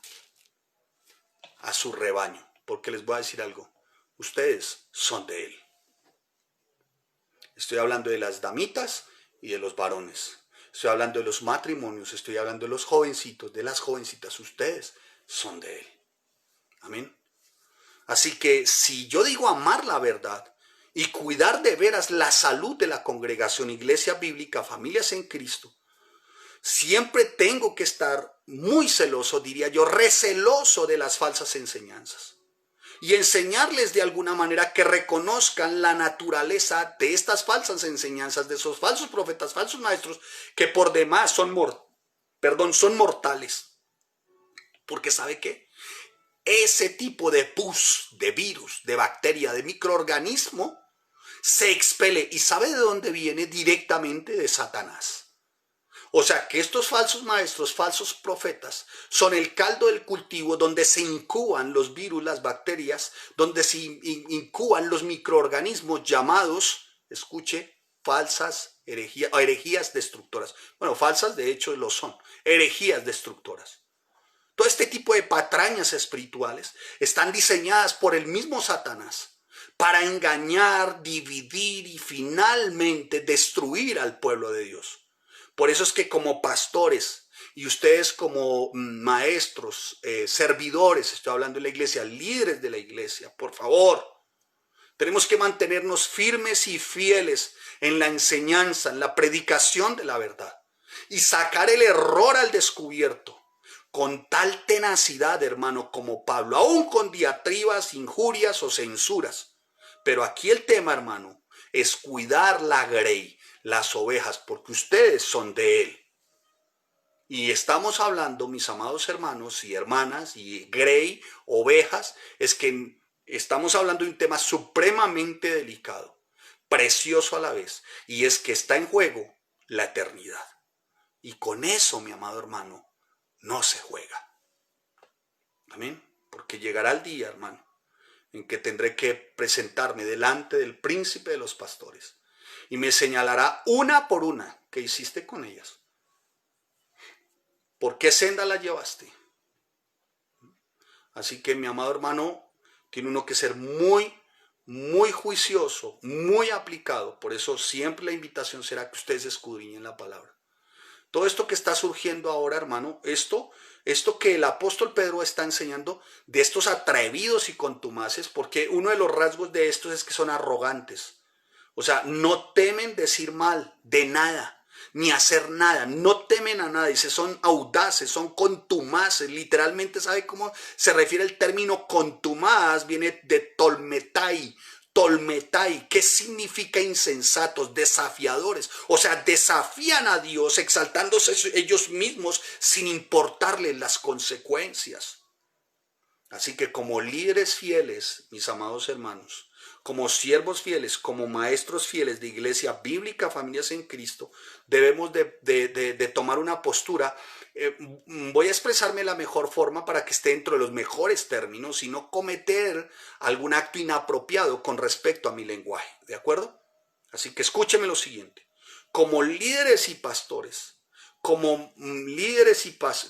a su rebaño. Porque les voy a decir algo, ustedes son de Él. Estoy hablando de las damitas y de los varones. Estoy hablando de los matrimonios, estoy hablando de los jovencitos, de las jovencitas. Ustedes son de Él. Amén. Así que si yo digo amar la verdad y cuidar de veras la salud de la congregación, iglesia bíblica, familias en Cristo, siempre tengo que estar muy celoso, diría yo, receloso de las falsas enseñanzas. Y enseñarles de alguna manera que reconozcan la naturaleza de estas falsas enseñanzas, de esos falsos profetas, falsos maestros, que por demás son mortales. Porque ¿sabe qué? Ese tipo de pus, de virus, de bacteria, de microorganismo, se expele. ¿Y sabe de dónde viene? Directamente de Satanás. O sea que estos falsos maestros, falsos profetas, son el caldo del cultivo donde se incuban los virus, las bacterias, donde se incuban los microorganismos llamados, escuche, falsas herejías destructoras. Bueno, falsas de hecho lo son, herejías destructoras. Todo este tipo de patrañas espirituales están diseñadas por el mismo Satanás para engañar, dividir y finalmente destruir al pueblo de Dios. Por eso es que como pastores y ustedes como maestros, servidores, estoy hablando de la iglesia, líderes de la iglesia, por favor, tenemos que mantenernos firmes y fieles en la enseñanza, en la predicación de la verdad y sacar el error al descubierto con tal tenacidad, hermano, como Pablo, aún con diatribas, injurias o censuras. Pero aquí el tema, hermano, es cuidar la grey, las ovejas, porque ustedes son de Él. Y estamos hablando, mis amados hermanos y hermanas, y grey, ovejas, es que estamos hablando de un tema supremamente delicado, precioso a la vez, y es que está en juego la eternidad. Y con eso, mi amado hermano, no se juega. Amén. Porque llegará el día, hermano, en que tendré que presentarme delante del príncipe de los pastores y me señalará una por una qué hiciste con ellas. ¿Por qué senda la llevaste? Así que, mi amado hermano, tiene uno que ser muy juicioso, muy aplicado. Por eso siempre la invitación será que ustedes escudriñen la palabra. Todo esto que está surgiendo ahora, hermano, esto que el apóstol Pedro está enseñando de estos atrevidos y contumaces, porque uno de los rasgos de estos es que son arrogantes. O sea, no temen decir mal de nada, ni hacer nada, no temen a nada, dice, son audaces, son contumaces, literalmente, ¿sabe cómo se refiere el término contumaz? Viene de tolmetai, ¿qué significa insensatos? Desafiadores, o sea, desafían a Dios exaltándose ellos mismos sin importarles las consecuencias. Así que como líderes fieles, mis amados hermanos, como siervos fieles, como maestros fieles de iglesia bíblica, familias en Cristo, debemos de tomar una postura. Voy a expresarme de la mejor forma para que esté dentro de los mejores términos y no cometer algún acto inapropiado con respecto a mi lenguaje, ¿de acuerdo? Así que escúcheme lo siguiente. Como líderes y pastores, como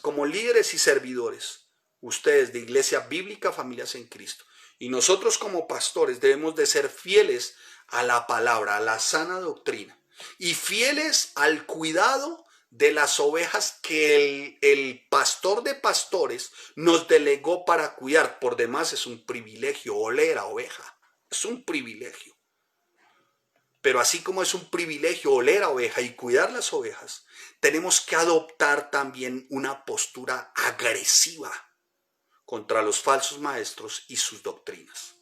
como líderes y servidores, ustedes de Iglesia Bíblica Familias en Cristo, y nosotros como pastores debemos de ser fieles a la palabra, a la sana doctrina, y fieles al cuidado de las ovejas que el pastor de pastores nos delegó para cuidar. Por demás es un privilegio oler a oveja, es un privilegio. Pero así como es un privilegio oler a oveja y cuidar las ovejas, tenemos que adoptar también una postura agresiva contra los falsos maestros y sus doctrinas.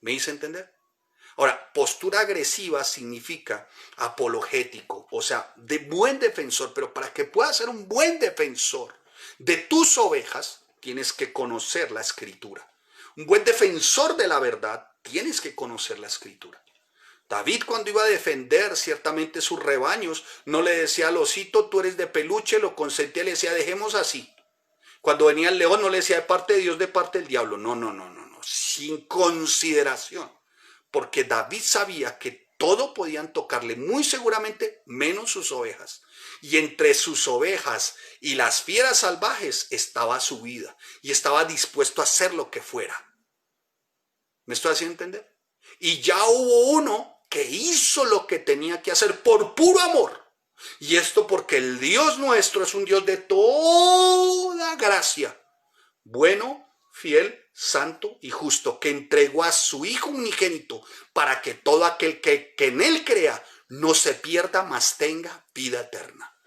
¿Me hice entender? Ahora, postura agresiva significa apologético, o sea, de buen defensor, pero para que puedas ser un buen defensor de tus ovejas, tienes que conocer la Escritura. Un buen defensor de la verdad, tienes que conocer la Escritura. David, cuando iba a defender ciertamente sus rebaños, no le decía al osito, tú eres de peluche, lo consentía, le decía, dejemos así. Cuando venía el león, no le decía de parte de Dios, de parte del diablo. No, sin consideración. Porque David sabía que todo podían tocarle, muy seguramente, menos sus ovejas. Y entre sus ovejas y las fieras salvajes estaba su vida. Y estaba dispuesto a hacer lo que fuera. ¿Me estoy haciendo entender? Y ya hubo uno que hizo lo que tenía que hacer por puro amor. Y esto porque el Dios nuestro es un Dios de toda gracia, bueno, fiel, santo y justo, que entregó a su Hijo unigénito para que todo aquel que en él crea no se pierda, mas tenga vida eterna.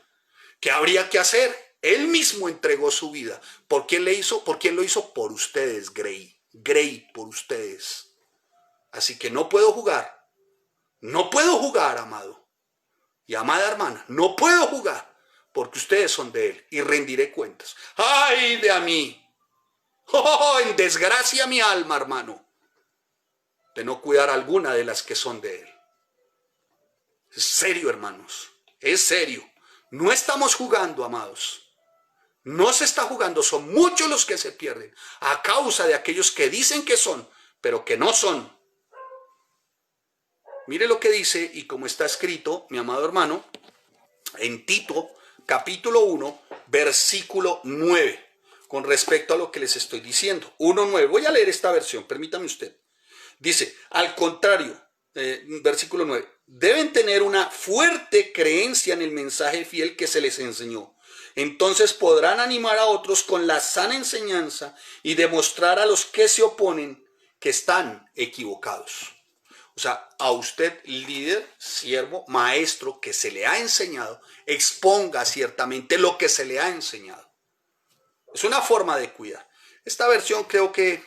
¿Qué habría que hacer? Él mismo entregó su vida. ¿Por quién le hizo? ¿Por quién lo hizo? Por ustedes, Grey, por ustedes. Así que no puedo jugar, amado y amada hermana, no puedo jugar, porque ustedes son de él y rendiré cuentas. ¡Ay de a mí! ¡Oh, en desgracia mi alma, hermano! De no cuidar alguna de las que son de él. Es serio, hermanos, es serio. No estamos jugando, amados. No se está jugando, son muchos los que se pierden a causa de aquellos que dicen que son, pero que no son. Mire lo que dice y como está escrito, mi amado hermano, en Tito, capítulo 1, versículo 9, con respecto a lo que les estoy diciendo. 1:9. Voy a leer esta versión, permítame usted. Dice, al contrario, versículo 9, deben tener una fuerte creencia en el mensaje fiel que se les enseñó. Entonces podrán animar a otros con la sana enseñanza y demostrar a los que se oponen que están equivocados. O sea, a usted, líder, siervo, maestro, que se le ha enseñado, exponga ciertamente lo que se le ha enseñado. Es una forma de cuidar. Esta versión creo que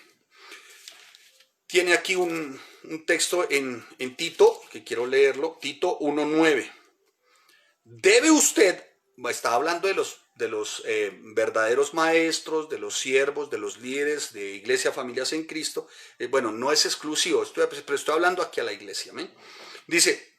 tiene aquí un texto en Tito, que quiero leerlo, Tito 1:9. Debe usted, está hablando de los verdaderos maestros, de los siervos, de los líderes de Iglesia Familias en Cristo. Bueno, no es exclusivo, pero estoy hablando aquí a la iglesia. ¿eh? Dice,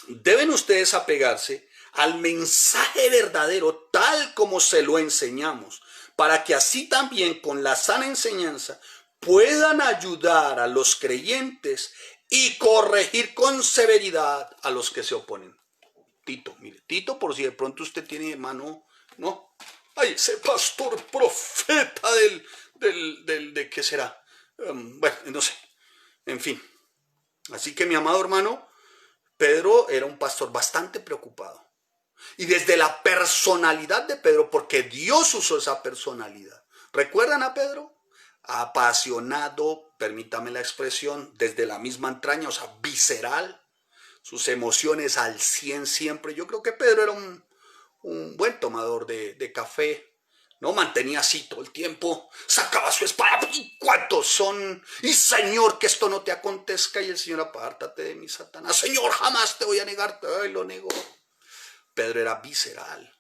deben ustedes apegarse al mensaje verdadero tal como se lo enseñamos, para que así también con la sana enseñanza puedan ayudar a los creyentes y corregir con severidad a los que se oponen. Tito, mire, Tito, por si de pronto usted tiene hermano, ¿no? Ay, ese pastor profeta ¿de qué será? Bueno, no sé, en fin. Así que mi amado hermano, Pedro era un pastor bastante preocupado. Y desde la personalidad de Pedro, porque Dios usó esa personalidad. ¿Recuerdan a Pedro? Apasionado, permítame la expresión, desde la misma entraña, o sea, visceral. Sus emociones al 100 siempre. Yo creo que Pedro era un buen tomador de café, ¿no? Mantenía así todo el tiempo, sacaba su espada, ¿y cuántos son? Y Señor, que esto no te acontezca. Y el Señor, apártate de mí, Satanás. Señor, jamás te voy a negar. Ay, lo negó. Pedro era visceral.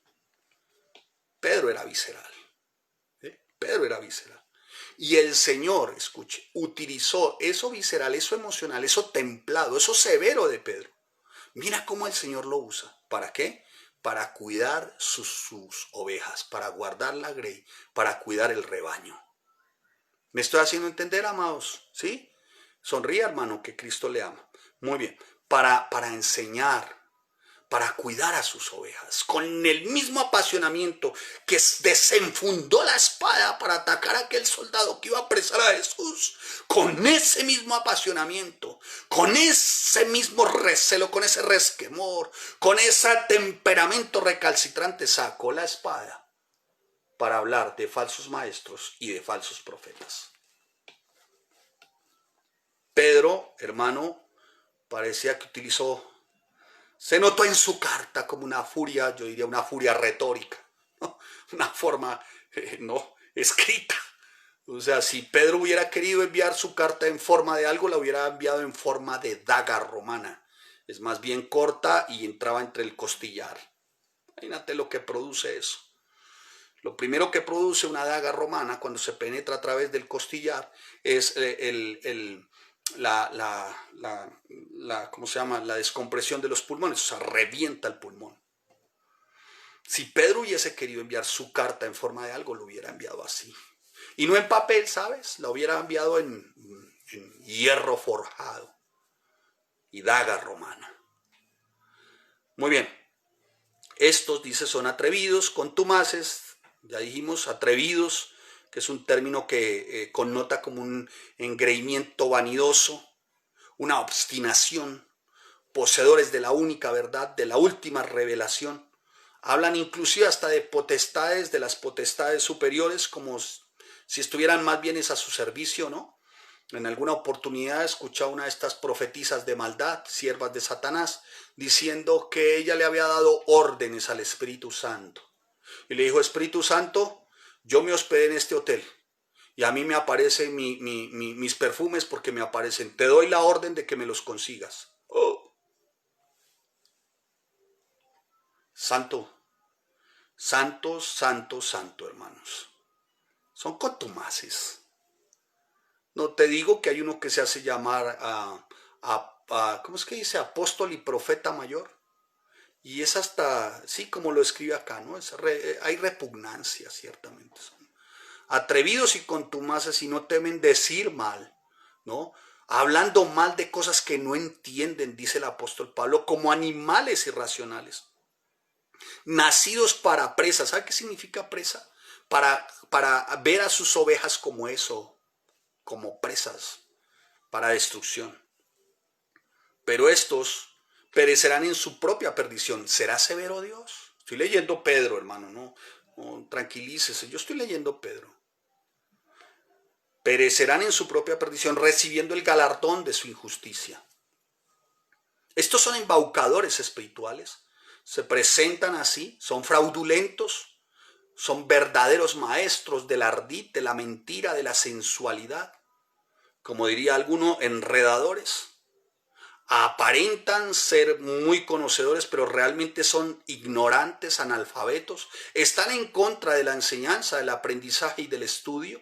Pedro era visceral. Pedro era visceral. Y el Señor, escuche, utilizó eso visceral, eso emocional, eso templado, eso severo de Pedro. Mira cómo el Señor lo usa. ¿Para qué? Para cuidar sus ovejas, para guardar la grey, para cuidar el rebaño. ¿Me estoy haciendo entender, amados? ¿Sí? Sonríe, hermano, que Cristo le ama. Muy bien. Para enseñar, para cuidar a sus ovejas, con el mismo apasionamiento que desenfundó la espada para atacar a aquel soldado que iba a apresar a Jesús, con ese mismo apasionamiento, con ese mismo recelo, con ese resquemor, con ese temperamento recalcitrante, sacó la espada para hablar de falsos maestros y de falsos profetas. Pedro, hermano, parecía que se notó en su carta como una furia, yo diría una furia retórica, ¿no? Una forma no escrita. O sea, si Pedro hubiera querido enviar su carta en forma de algo, la hubiera enviado en forma de daga romana. Es más bien corta y entraba entre el costillar. Imagínate lo que produce eso. Lo primero que produce una daga romana cuando se penetra a través del costillar es ¿cómo se llama? La descompresión de los pulmones, o sea, revienta el pulmón. Si Pedro hubiese querido enviar su carta en forma de algo, lo hubiera enviado así. Y no en papel, ¿sabes? La hubiera enviado en hierro forjado y daga romana. Muy bien. Estos, dice, son atrevidos, contumaces, ya dijimos, atrevidos, que es un término que connota como un engreimiento vanidoso, una obstinación, poseedores de la única verdad, de la última revelación. Hablan inclusive hasta de potestades, de las potestades superiores, como si estuvieran más bien a su servicio, ¿no? En alguna oportunidad he escuchado una de estas profetisas de maldad, siervas de Satanás, diciendo que ella le había dado órdenes al Espíritu Santo. Y le dijo: Espíritu Santo, yo me hospedé en este hotel y a mí me aparecen mis perfumes porque me aparecen. Te doy la orden de que me los consigas. Oh. Santo, santo, santo, santo, hermanos. Son contumaces. No te digo que hay uno que se hace llamar ¿cómo es que dice? Apóstol y profeta mayor. Y es hasta, sí, como lo escribe acá, ¿no? Hay repugnancia, ciertamente. Son atrevidos y contumaces y no temen decir mal, ¿no? Hablando mal de cosas que no entienden, dice el apóstol Pablo, como animales irracionales. Nacidos para presa. ¿Sabe qué significa presa? Para ver a sus ovejas como eso, como presas, para destrucción. Pero estos perecerán en su propia perdición. ¿Será severo Dios? Estoy leyendo Pedro, hermano, no, tranquilícese, yo estoy leyendo Pedro. Perecerán en su propia perdición, recibiendo el galardón de su injusticia. Estos son embaucadores espirituales, se presentan así, son fraudulentos, son verdaderos maestros del ardid, de la mentira, de la sensualidad. Como diría alguno, enredadores. Aparentan ser muy conocedores, pero realmente son ignorantes, analfabetos. Están en contra de la enseñanza, del aprendizaje y del estudio.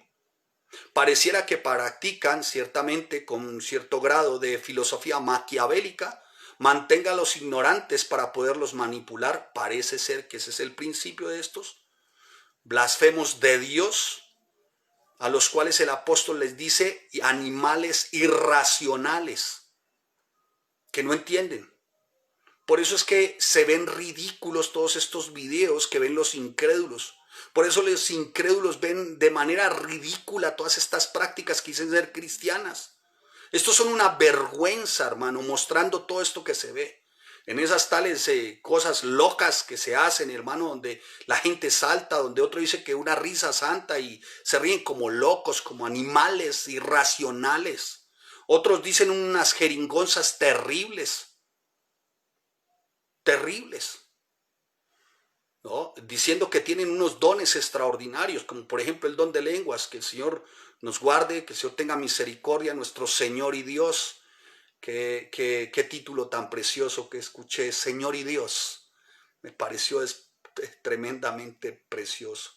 Pareciera que practican ciertamente con un cierto grado de filosofía maquiavélica, mantenga a los ignorantes para poderlos manipular. Parece ser que ese es el principio de estos blasfemos de Dios, a los cuales el apóstol les dice animales irracionales, que no entienden. Por eso es que se ven ridículos todos estos videos que ven los incrédulos. Por eso los incrédulos ven de manera ridícula todas estas prácticas que dicen ser cristianas. Estos son una vergüenza, hermano, mostrando todo esto que se ve. En esas tales cosas locas que se hacen, hermano, donde la gente salta, donde otro dice que una risa santa y se ríen como locos, como animales irracionales. Otros dicen unas jeringonzas terribles, ¿no? Diciendo que tienen unos dones extraordinarios, como por ejemplo el don de lenguas. Que el Señor nos guarde, que el Señor tenga misericordia, nuestro Señor y Dios. Qué título tan precioso que escuché, Señor y Dios. Me pareció tremendamente precioso.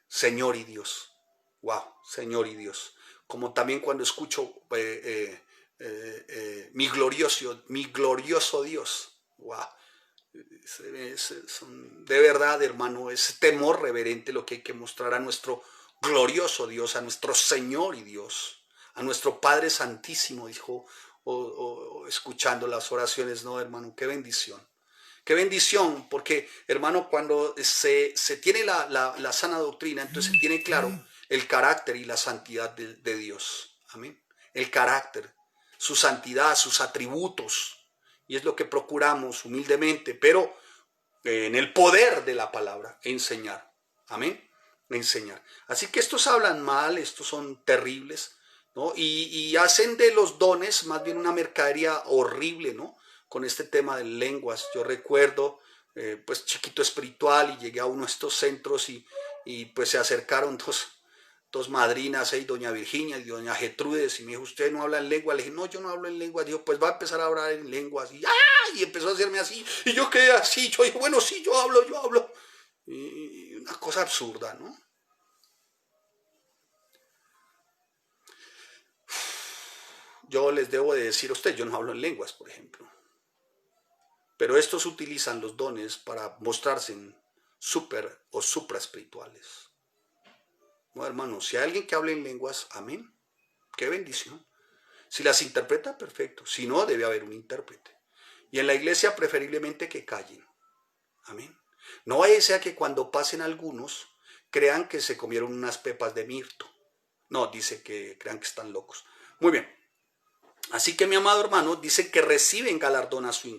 Señor y Dios. Wow, Señor y Dios. Como también cuando escucho mi glorioso Dios. Wow. De verdad, hermano, es temor reverente lo que hay que mostrar a nuestro glorioso Dios, a nuestro Señor y Dios, a nuestro Padre Santísimo, dijo o escuchando las oraciones. No, hermano, qué bendición. Qué bendición, porque hermano, cuando se tiene la sana doctrina, entonces se tiene claro el carácter y la santidad de Dios. Amén. El carácter, su santidad, sus atributos. Y es lo que procuramos humildemente, pero en el poder de la palabra, enseñar. Amén. Enseñar. Así que estos hablan mal, estos son terribles, ¿no? Y hacen de los dones más bien una mercadería horrible, ¿no? Con este tema de lenguas. Yo recuerdo, pues chiquito espiritual, y llegué a uno de estos centros y pues se acercaron dos madrinas, doña Virginia y doña Gertrudes, y me dijo, ¿usted no habla en lengua? Le dije, no, yo no hablo en lengua. Dijo, pues va a empezar a hablar en lenguas. Y, ¡ah! Y empezó a hacerme así, y yo quedé así. Yo dije, bueno, sí, yo hablo. Y una cosa absurda, ¿no? Yo les debo de decir a usted, yo no hablo en lenguas, por ejemplo. Pero estos utilizan los dones para mostrarse super o supra espirituales. No, hermano, si hay alguien que hable en lenguas, amén. Qué bendición. Si las interpreta, perfecto. Si no, debe haber un intérprete. Y en la iglesia, preferiblemente que callen. Amén. No vaya a ser que cuando pasen algunos, crean que se comieron unas pepas de mirto. No, dice que crean que están locos. Muy bien. Así que mi amado hermano dice que reciben galardón a su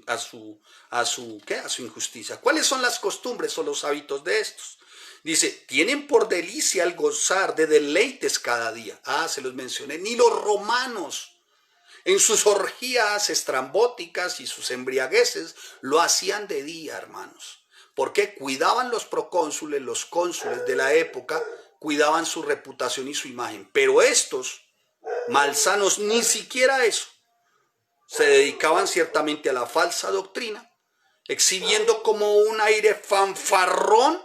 injusticia. ¿Cuáles son las costumbres o los hábitos de estos? Dice, tienen por delicia el gozar de deleites cada día. Se los mencioné. Ni los romanos, en sus orgías estrambóticas y sus embriagueces, lo hacían de día, hermanos. Porque cuidaban los procónsules, los cónsules de la época, cuidaban su reputación y su imagen. Pero estos malsanos, ni siquiera eso. Se dedicaban ciertamente a la falsa doctrina, exhibiendo como un aire fanfarrón,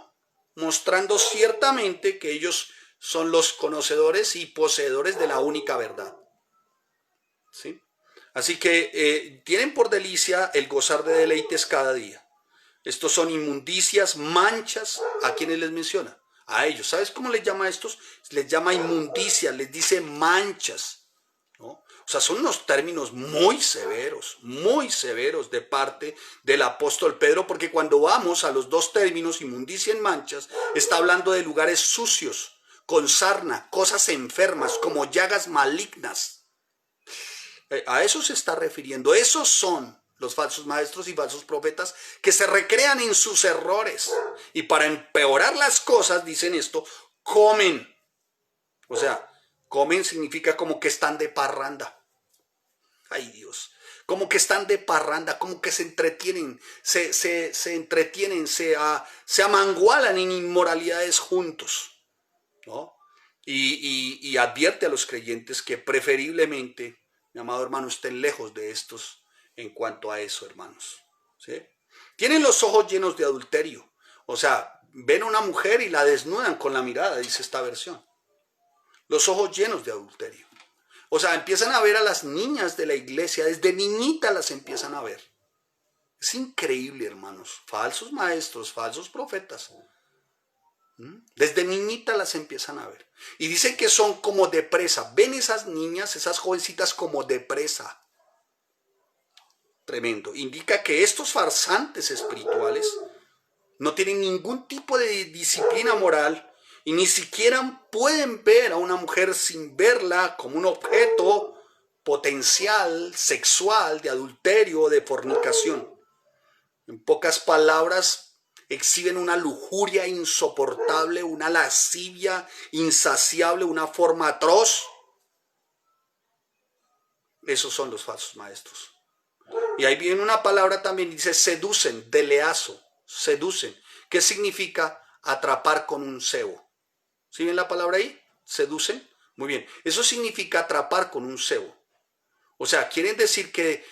mostrando ciertamente que ellos son los conocedores y poseedores de la única verdad. ¿Sí? Así que tienen por delicia el gozar de deleites cada día. Estos son inmundicias, manchas. ¿A quiénes les menciona? A ellos. ¿Sabes cómo les llama a estos? Les llama inmundicia, les dice manchas, ¿no? O sea, son unos términos muy severos de parte del apóstol Pedro, porque cuando vamos a los dos términos, inmundicia y manchas, está hablando de lugares sucios, con sarna, cosas enfermas, como llagas malignas. A eso se está refiriendo. Esos son los falsos maestros y falsos profetas que se recrean en sus errores. Y para empeorar las cosas, dicen esto, comen. O sea, comen significa como que están de parranda. Ay, Dios. Como que están de parranda, como que se entretienen, se entretienen, se amangualan en inmoralidades juntos, ¿no? Y advierte a los creyentes que preferiblemente, mi amado hermano, estén lejos de estos en cuanto a eso, hermanos. ¿Sí? Tienen los ojos llenos de adulterio. O sea, ven a una mujer y la desnudan con la mirada, dice esta versión. Los ojos llenos de adulterio. O sea, empiezan a ver a las niñas de la iglesia, desde niñitas las empiezan a ver. Es increíble, hermanos. Falsos maestros, falsos profetas. Desde niñitas las empiezan a ver. Y dicen que son como de presa. Ven esas niñas, esas jovencitas como de presa. Tremendo. Indica que estos farsantes espirituales no tienen ningún tipo de disciplina moral y ni siquiera pueden ver a una mujer sin verla como un objeto potencial sexual de adulterio o de fornicación. En pocas palabras, exhiben una lujuria insoportable, una lascivia insaciable, una forma atroz. Esos son los falsos maestros. Y ahí viene una palabra también, dice seducen, deleazo, seducen. ¿Qué significa atrapar con un cebo? ¿Sí ven la palabra ahí? Seducen. Muy bien. Eso significa atrapar con un cebo. O sea, quieren decir que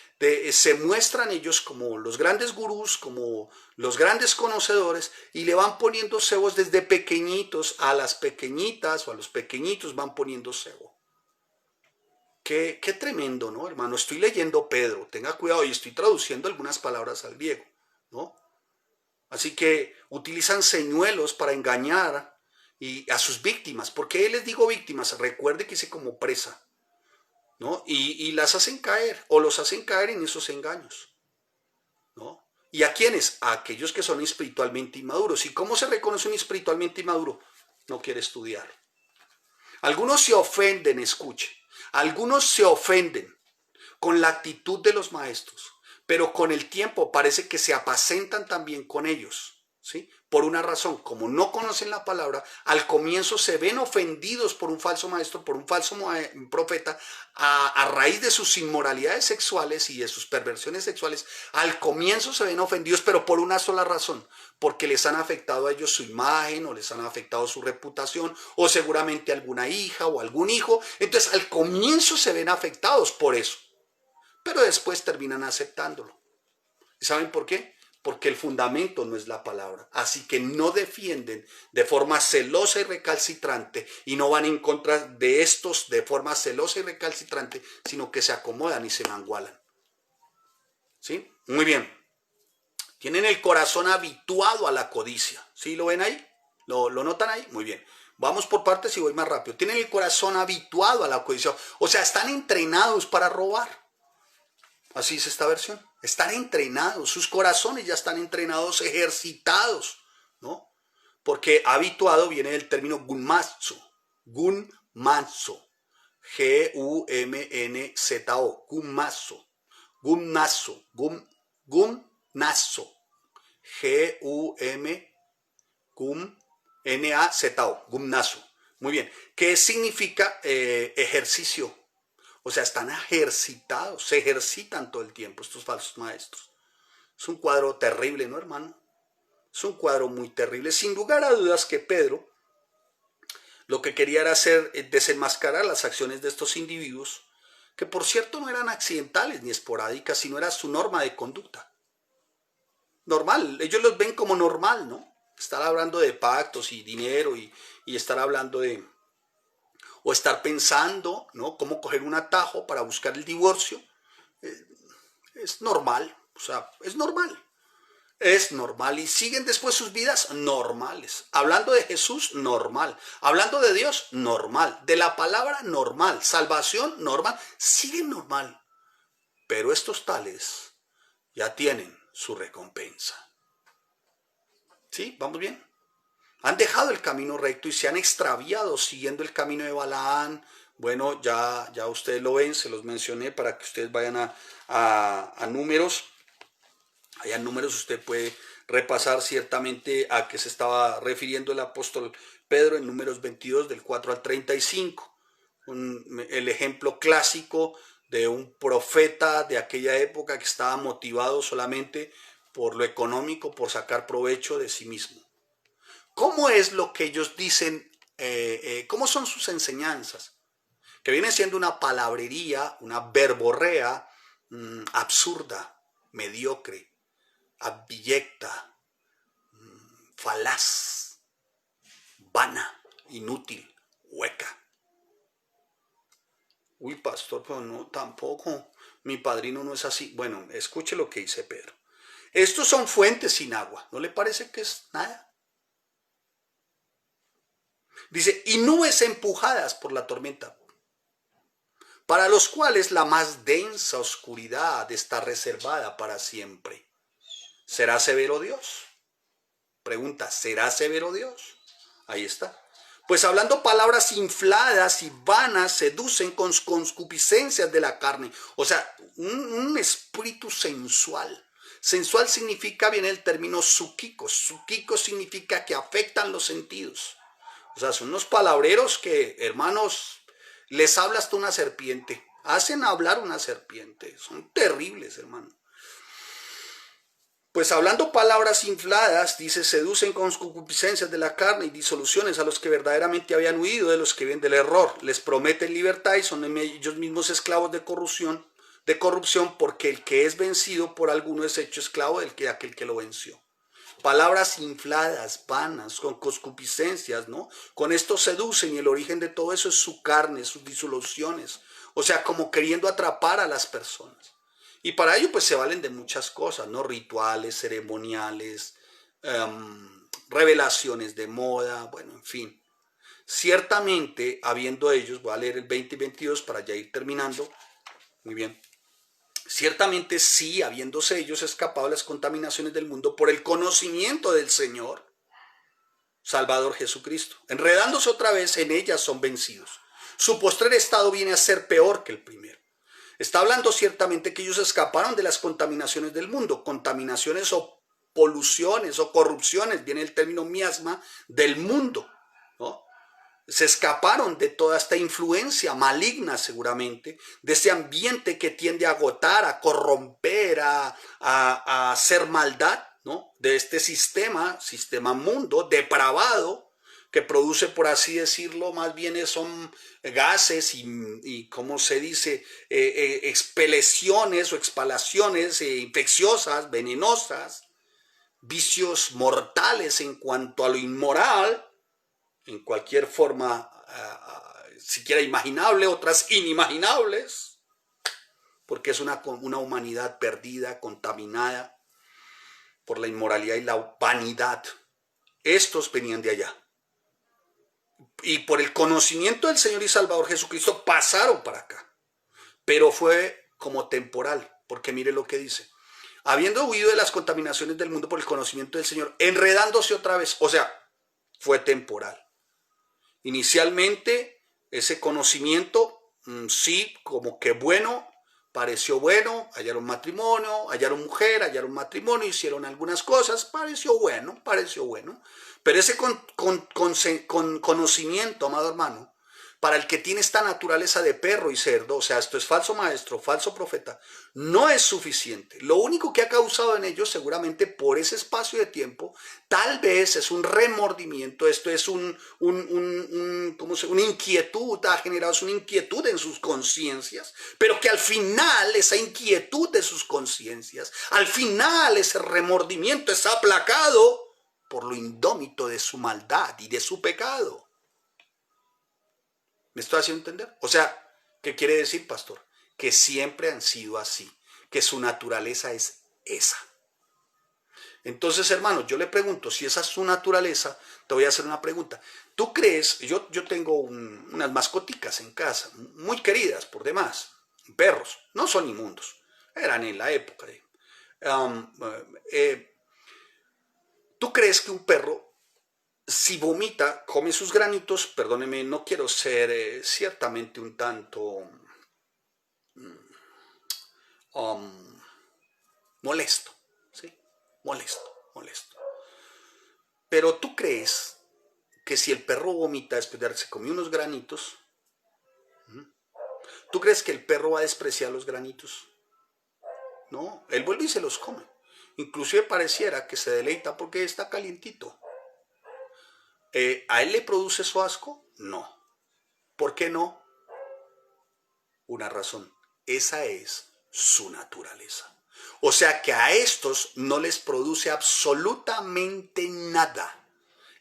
se muestran ellos como los grandes gurús, como los grandes conocedores, y le van poniendo cebos desde pequeñitos a las pequeñitas o a los pequeñitos van poniendo cebo. Qué tremendo, ¿no, hermano? Estoy leyendo Pedro, tenga cuidado, y estoy traduciendo algunas palabras al griego, ¿no? Así que utilizan señuelos para engañar a sus víctimas. ¿Por qué les digo víctimas? Recuerde que hice como presa. ¿no? Y las hacen caer o los hacen caer en esos engaños, ¿no? ¿Y a quiénes? A aquellos que son espiritualmente inmaduros. ¿Y cómo se reconoce un espiritualmente inmaduro? No quiere estudiar. Algunos se ofenden, escuche. Algunos se ofenden con la actitud de los maestros, pero con el tiempo parece que se apacentan también con ellos, ¿sí? Por una razón, como no conocen la palabra, al comienzo se ven ofendidos por un falso maestro, por un falso profeta, a raíz de sus inmoralidades sexuales y de sus perversiones sexuales. Al comienzo se ven ofendidos, pero por una sola razón, porque les han afectado a ellos su imagen, o les han afectado su reputación, o seguramente alguna hija o algún hijo. Entonces al comienzo se ven afectados por eso, pero después terminan aceptándolo. ¿Y saben por qué? Porque el fundamento no es la palabra. Así que no defienden de forma celosa y recalcitrante, y no van en contra de estos de forma celosa y recalcitrante, sino que se acomodan y se mangualan. ¿Sí? Muy bien. Tienen el corazón habituado a la codicia. ¿Sí lo ven ahí? ¿Lo notan ahí? Muy bien. Vamos por partes y voy más rápido. Tienen el corazón habituado a la codicia. O sea, están entrenados para robar. Así es esta versión. Están entrenados, sus corazones ya están entrenados, ejercitados, ¿no? Porque habituado viene del término gunmazo, gunmazo, G-U-M-N-Z-O, gunmazo, gumnazo, gumnazo, G-U-M, N-A-Z-O, gumnazo. Muy bien. ¿Qué significa ejercicio? O sea, están ejercitados, se ejercitan todo el tiempo estos falsos maestros. Es un cuadro terrible, ¿no, hermano? Es un cuadro muy terrible. Sin lugar a dudas que Pedro lo que quería era hacer, desenmascarar las acciones de estos individuos, que por cierto no eran accidentales ni esporádicas, sino era su norma de conducta. Normal, ellos los ven como normal, ¿no? Estar hablando de pactos y dinero y estar hablando de... o estar pensando, ¿no?, cómo coger un atajo para buscar el divorcio. Es normal, o sea, es normal. Es normal y siguen después sus vidas normales. Hablando de Jesús, normal. Hablando de Dios, normal. De la palabra, normal. Salvación, normal. Siguen normal. Pero estos tales ya tienen su recompensa. ¿Sí? ¿Vamos bien? Han dejado el camino recto y se han extraviado siguiendo el camino de Balaán. Bueno, ya ustedes lo ven, se los mencioné para que ustedes vayan a Números. Allá en Números usted puede repasar ciertamente a qué se estaba refiriendo el apóstol Pedro en Números 22 del 4 al 35. El ejemplo clásico de un profeta de aquella época que estaba motivado solamente por lo económico, por sacar provecho de sí mismo. ¿Cómo es lo que ellos dicen? ¿Cómo son sus enseñanzas? Que viene siendo una palabrería, una verborrea absurda, mediocre, abyecta, falaz, vana, inútil, hueca. Uy, pastor, pero no, tampoco. Mi padrino no es así. Bueno, escuche lo que dice Pedro. Estos son fuentes sin agua. ¿No le parece que es nada? Dice, y nubes empujadas por la tormenta, para los cuales la más densa oscuridad está reservada para siempre. ¿Será severo Dios? Pregunta, ¿será severo Dios? Ahí está. Pues hablando palabras infladas y vanas, seducen con concupiscencias de la carne. O sea, un espíritu sensual. Sensual significa, viene el término psúquico. Psúquico significa que afectan los sentidos. O sea, son unos palabreros que, hermanos, les habla hasta una serpiente. Hacen hablar una serpiente. Son terribles, hermano. Pues hablando palabras infladas, dice, seducen con concupiscencias de la carne y disoluciones a los que verdaderamente habían huido de los que vienen del error. Les prometen libertad y son ellos mismos esclavos de corrupción, porque el que es vencido por alguno es hecho esclavo del que aquel que lo venció. Palabras infladas, vanas, con concupiscencias, ¿no? Con esto seducen y el origen de todo eso es su carne, sus disoluciones. O sea, como queriendo atrapar a las personas. Y para ello pues se valen de muchas cosas, ¿no? Rituales, ceremoniales, revelaciones de moda, bueno, en fin. ciertamente habiendo ellos, voy a leer el 20 y 22 para ya ir terminando, muy bien, ciertamente sí, habiéndose ellos escapado de las contaminaciones del mundo por el conocimiento del Señor, Salvador Jesucristo, enredándose otra vez en ellas son vencidos. Su postrer estado viene a ser peor que el primero. Está hablando ciertamente que ellos escaparon de las contaminaciones del mundo, contaminaciones o poluciones o corrupciones, viene el término miasma del mundo, ¿no? Se escaparon de toda esta influencia maligna seguramente, de ese ambiente que tiende a agotar, a corromper, a hacer maldad, ¿no? De este sistema mundo depravado, que produce, por así decirlo, más bien son gases y ¿cómo se dice? Expeleciones o expalaciones infecciosas, venenosas, vicios mortales en cuanto a lo inmoral, en cualquier forma, siquiera imaginable, otras inimaginables, porque es una humanidad perdida, contaminada por la inmoralidad y la vanidad. Estos venían de allá. Y por el conocimiento del Señor y Salvador Jesucristo pasaron para acá. Pero fue como temporal, porque mire lo que dice. Habiendo huido de las contaminaciones del mundo por el conocimiento del Señor, enredándose otra vez, o sea, fue temporal. Inicialmente, ese conocimiento, sí, como que bueno, pareció bueno, hallaron matrimonio, hallaron mujer, hallaron matrimonio, hicieron algunas cosas, pareció bueno, pero ese conocimiento, amado hermano, para el que tiene esta naturaleza de perro y cerdo, o sea, esto es falso maestro, falso profeta, no es suficiente. Lo único que ha causado en ellos, seguramente por ese espacio de tiempo, tal vez es un remordimiento, esto es una inquietud, ha generado una inquietud en sus conciencias, pero que al final esa inquietud de sus conciencias, al final ese remordimiento es aplacado por lo indómito de su maldad y de su pecado. ¿Me estoy haciendo entender? O sea, ¿qué quiere decir, pastor? Que siempre han sido así, que su naturaleza es esa. Entonces, hermano, yo le pregunto, si esa es su naturaleza, te voy a hacer una pregunta. ¿Tú crees? Yo tengo unas mascoticas en casa, muy queridas por demás, perros, no son inmundos, eran en la época de... ¿Tú crees que un perro, si vomita, come sus granitos? Perdóneme, no quiero ser ciertamente un tanto molesto, ¿sí? Molesto. Pero tú crees que si el perro vomita después de haberse comido unos granitos, ¿tú crees que el perro va a despreciar los granitos? No, él vuelve y se los come. Inclusive pareciera que se deleita porque está calientito. ¿A él le produce eso asco? No. ¿Por qué no? Una razón. Esa es su naturaleza. O sea que a estos no les produce absolutamente nada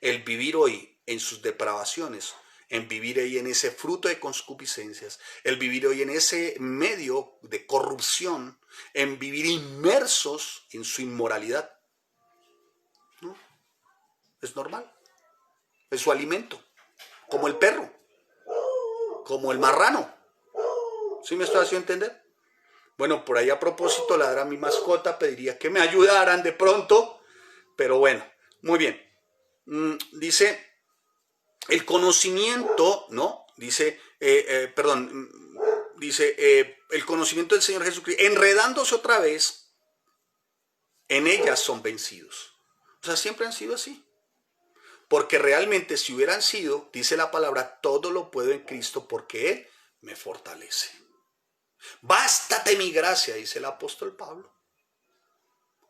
el vivir hoy en sus depravaciones, en vivir hoy en ese fruto de concupiscencias, el vivir hoy en ese medio de corrupción, en vivir inmersos en su inmoralidad. ¿No? Es normal. Es su alimento. Como el perro. Como el marrano. ¿Sí me estoy haciendo entender? Bueno, por ahí a propósito, ladra mi mascota, pediría que me ayudaran de pronto, pero bueno, muy bien. Dice, el conocimiento, ¿no? Dice, el conocimiento del Señor Jesucristo, enredándose otra vez, en ellas son vencidos. O sea, siempre han sido así. Porque realmente si hubieran sido, dice la palabra, todo lo puedo en Cristo porque Él me fortalece. Bástate mi gracia, dice el apóstol Pablo.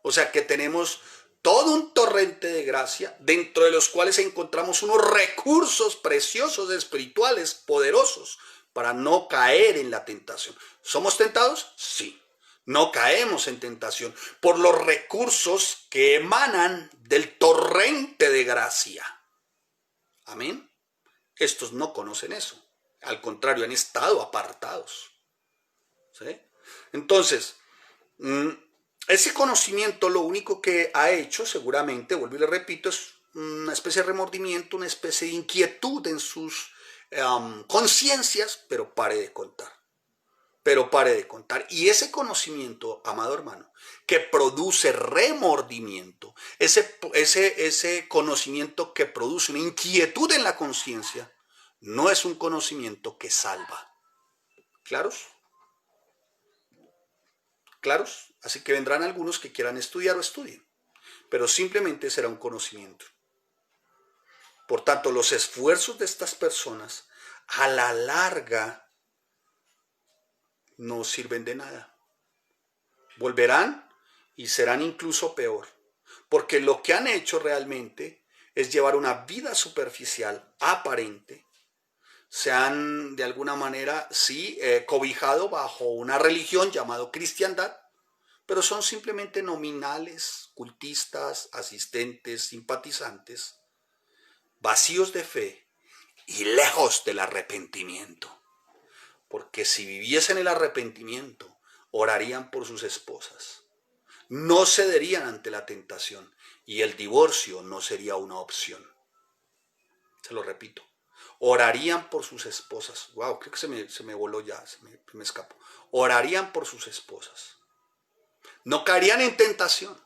O sea que tenemos todo un torrente de gracia, dentro de los cuales encontramos unos recursos preciosos espirituales, poderosos, para no caer en la tentación. ¿Somos tentados? Sí. No caemos en tentación por los recursos que emanan del torrente de gracia. Amén. Estos no conocen eso. Al contrario, han estado apartados. ¿Sí? Entonces, ese conocimiento lo único que ha hecho, seguramente, vuelvo y le repito, es una especie de remordimiento, una especie de inquietud en sus conciencias, pero pare de contar. Pero pare de contar. Y ese conocimiento, amado hermano, que produce remordimiento, ese conocimiento que produce una inquietud en la conciencia, no es un conocimiento que salva. ¿Claros? ¿Claros? Así que vendrán algunos que quieran estudiar o estudien, pero simplemente será un conocimiento. Por tanto, los esfuerzos de estas personas a la larga no sirven de nada. Volverán y serán incluso peor, porque lo que han hecho realmente es llevar una vida superficial, aparente. Se han de alguna manera, sí, cobijado bajo una religión llamada cristiandad, pero son simplemente nominales, cultistas, asistentes, simpatizantes, vacíos de fe y lejos del arrepentimiento. Porque si viviesen el arrepentimiento, orarían por sus esposas, no cederían ante la tentación y el divorcio no sería una opción. Se lo repito, orarían por sus esposas. Wow, creo que se me voló ya, se me escapó. Orarían por sus esposas. No caerían en tentación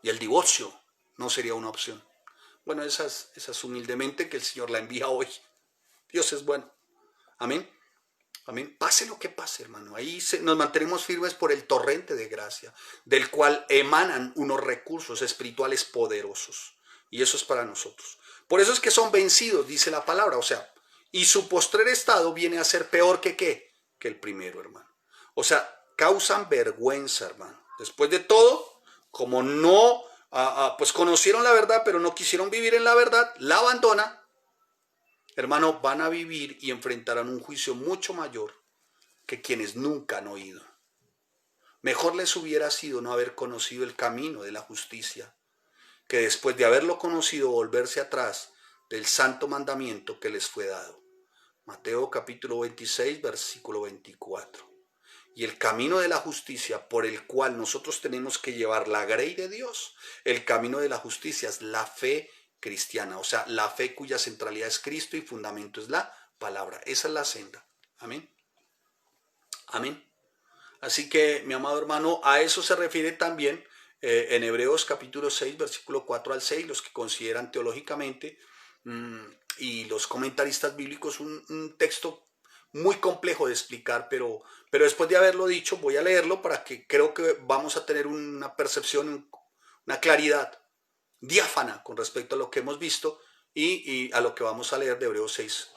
y el divorcio no sería una opción. Bueno, esas humildemente que el Señor la envía hoy. Dios es bueno. Amén. Amén. Pase lo que pase, hermano. Ahí nos mantenemos firmes por el torrente de gracia, del cual emanan unos recursos espirituales poderosos. Y eso es para nosotros. Por eso es que son vencidos, dice la palabra. O sea, y su postrer estado viene a ser peor que ¿qué? Que el primero, hermano. O sea, causan vergüenza, hermano. Después de todo, como no, pues conocieron la verdad, pero no quisieron vivir en la verdad, la abandonan. Hermano, van a vivir y enfrentarán un juicio mucho mayor que quienes nunca han oído. Mejor les hubiera sido no haber conocido el camino de la justicia, que después de haberlo conocido volverse atrás del santo mandamiento que les fue dado. Mateo capítulo 26, versículo 24. Y el camino de la justicia por el cual nosotros tenemos que llevar la grey de Dios, el camino de la justicia es la fe cristiana, o sea, la fe cuya centralidad es Cristo y fundamento es la palabra. Esa es la senda. Amén. Amén. Así que, mi amado hermano, a eso se refiere también en Hebreos capítulo 6, versículo 4 al 6, los que consideran teológicamente y los comentaristas bíblicos un texto muy complejo de explicar, pero después de haberlo dicho, voy a leerlo para que creo que vamos a tener una percepción, una claridad diáfana con respecto a lo que hemos visto y a lo que vamos a leer de Hebreos 6,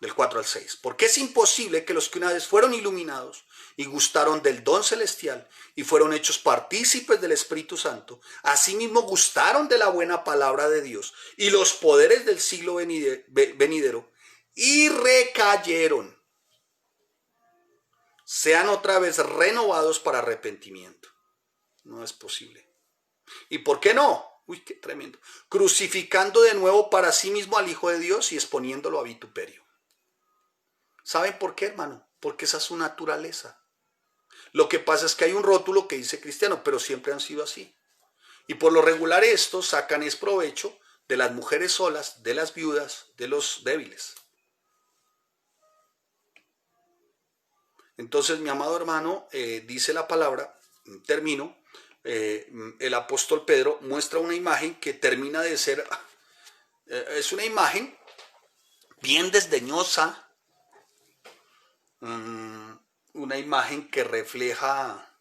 del 4 al 6. Porque es imposible que los que una vez fueron iluminados y gustaron del don celestial y fueron hechos partícipes del Espíritu Santo, asimismo gustaron de la buena palabra de Dios y los poderes del siglo venidero y recayeron, sean otra vez renovados para arrepentimiento. No es posible. ¿Y por qué no? Uy, qué tremendo. Crucificando de nuevo para sí mismo al Hijo de Dios y exponiéndolo a vituperio. ¿Saben por qué, hermano? Porque esa es su naturaleza. Lo que pasa es que hay un rótulo que dice cristiano, pero siempre han sido así. Y por lo regular estos sacan es provecho de las mujeres solas, de las viudas, de los débiles. Entonces, mi amado hermano, dice la palabra, termino, el apóstol Pedro muestra una imagen que termina de ser, es una imagen bien desdeñosa, una imagen que refleja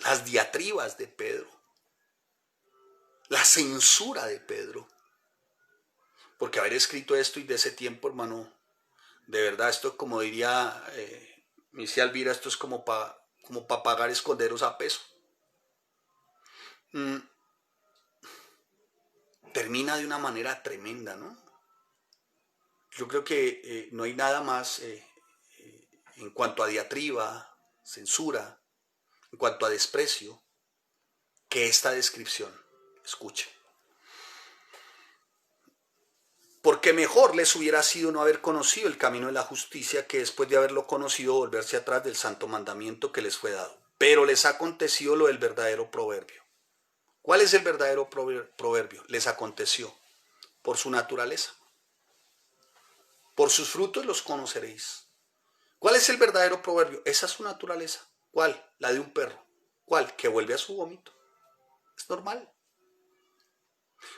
las diatribas de Pedro, la censura de Pedro, porque haber escrito esto y de ese tiempo, hermano, de verdad esto, como diría Missy Alvira, esto es como para pagar esconderos a peso. Termina de una manera tremenda, ¿no? Yo creo que no hay nada más en cuanto a diatriba, censura, en cuanto a desprecio, que esta descripción. Escuchen. Porque mejor les hubiera sido no haber conocido el camino de la justicia que después de haberlo conocido volverse atrás del santo mandamiento que les fue dado. Pero les ha acontecido lo del verdadero proverbio. ¿Cuál es el verdadero proverbio? Les aconteció por su naturaleza. Por sus frutos los conoceréis. ¿Cuál es el verdadero proverbio? Esa es su naturaleza. ¿Cuál? La de un perro. ¿Cuál? Que vuelve a su vómito. Es normal.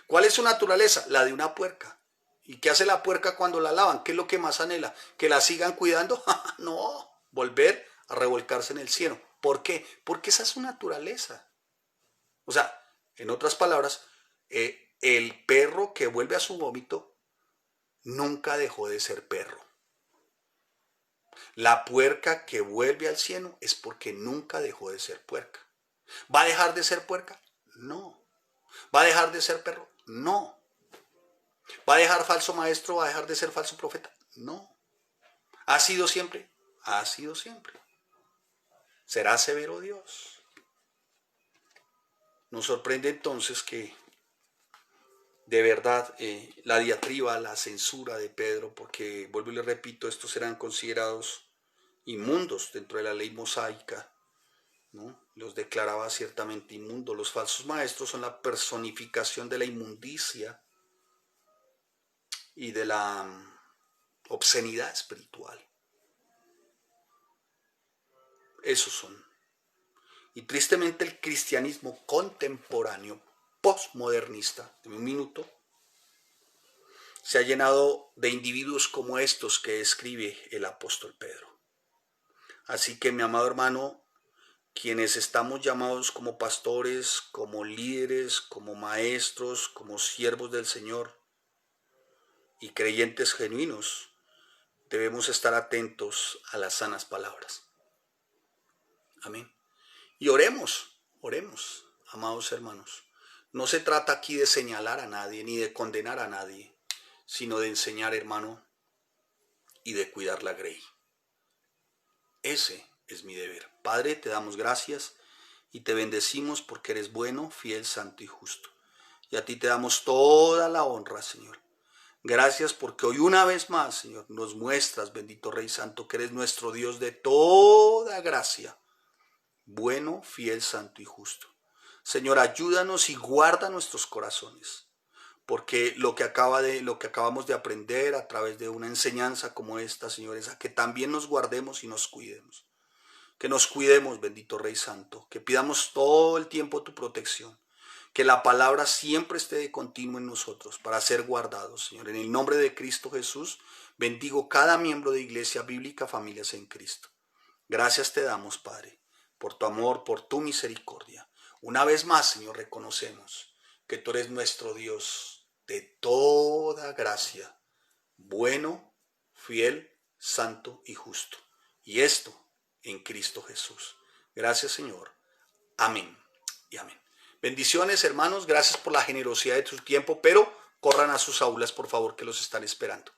¿Cuál es su naturaleza? La de una puerca. ¿Y qué hace la puerca cuando la lavan? ¿Qué es lo que más anhela? ¿Que la sigan cuidando? No, volver a revolcarse en el cielo. ¿Por qué? Porque esa es su naturaleza. O sea, en otras palabras, el perro que vuelve a su vómito nunca dejó de ser perro. La puerca que vuelve al cielo es porque nunca dejó de ser puerca. ¿Va a dejar de ser puerca? No. ¿Va a dejar de ser perro? No. ¿Va a dejar falso maestro? ¿Va a dejar de ser falso profeta? No. ¿Ha sido siempre? Ha sido siempre. ¿Será severo Dios? Nos sorprende entonces que de verdad la diatriba, la censura de Pedro, porque vuelvo y le repito, estos eran considerados inmundos dentro de la ley mosaica, ¿no? Los declaraba ciertamente inmundos. Los falsos maestros son la personificación de la inmundicia y de la obscenidad espiritual. Esos son. Y tristemente el cristianismo contemporáneo, postmodernista, en un minuto, se ha llenado de individuos como estos que escribe el apóstol Pedro. Así que, mi amado hermano, quienes estamos llamados como pastores, como líderes, como maestros, como siervos del Señor y creyentes genuinos, debemos estar atentos a las sanas palabras. Amén. Y oremos, amados hermanos. No se trata aquí de señalar a nadie ni de condenar a nadie, sino de enseñar, hermano, y de cuidar la grey. Ese es mi deber. Padre, te damos gracias y te bendecimos porque eres bueno, fiel, santo y justo. Y a ti te damos toda la honra, Señor. Gracias porque hoy una vez más, Señor, nos muestras, bendito Rey Santo, que eres nuestro Dios de toda gracia, bueno, fiel, santo y justo. Señor, ayúdanos y guarda nuestros corazones, porque lo que acabamos de aprender a través de una enseñanza como esta, Señor, es a que también nos guardemos y nos cuidemos. Que nos cuidemos, bendito Rey Santo, que pidamos todo el tiempo tu protección, que la palabra siempre esté de continuo en nosotros para ser guardados, Señor. En el nombre de Cristo Jesús, bendigo cada miembro de Iglesia Bíblica Familias en Cristo. Gracias te damos, Padre, por tu amor, por tu misericordia. Una vez más, Señor, reconocemos que tú eres nuestro Dios de toda gracia, bueno, fiel, santo y justo. Y esto en Cristo Jesús. Gracias, Señor. Amén y amén. Bendiciones, hermanos. Gracias por la generosidad de tu tiempo, pero corran a sus aulas, por favor, que los están esperando.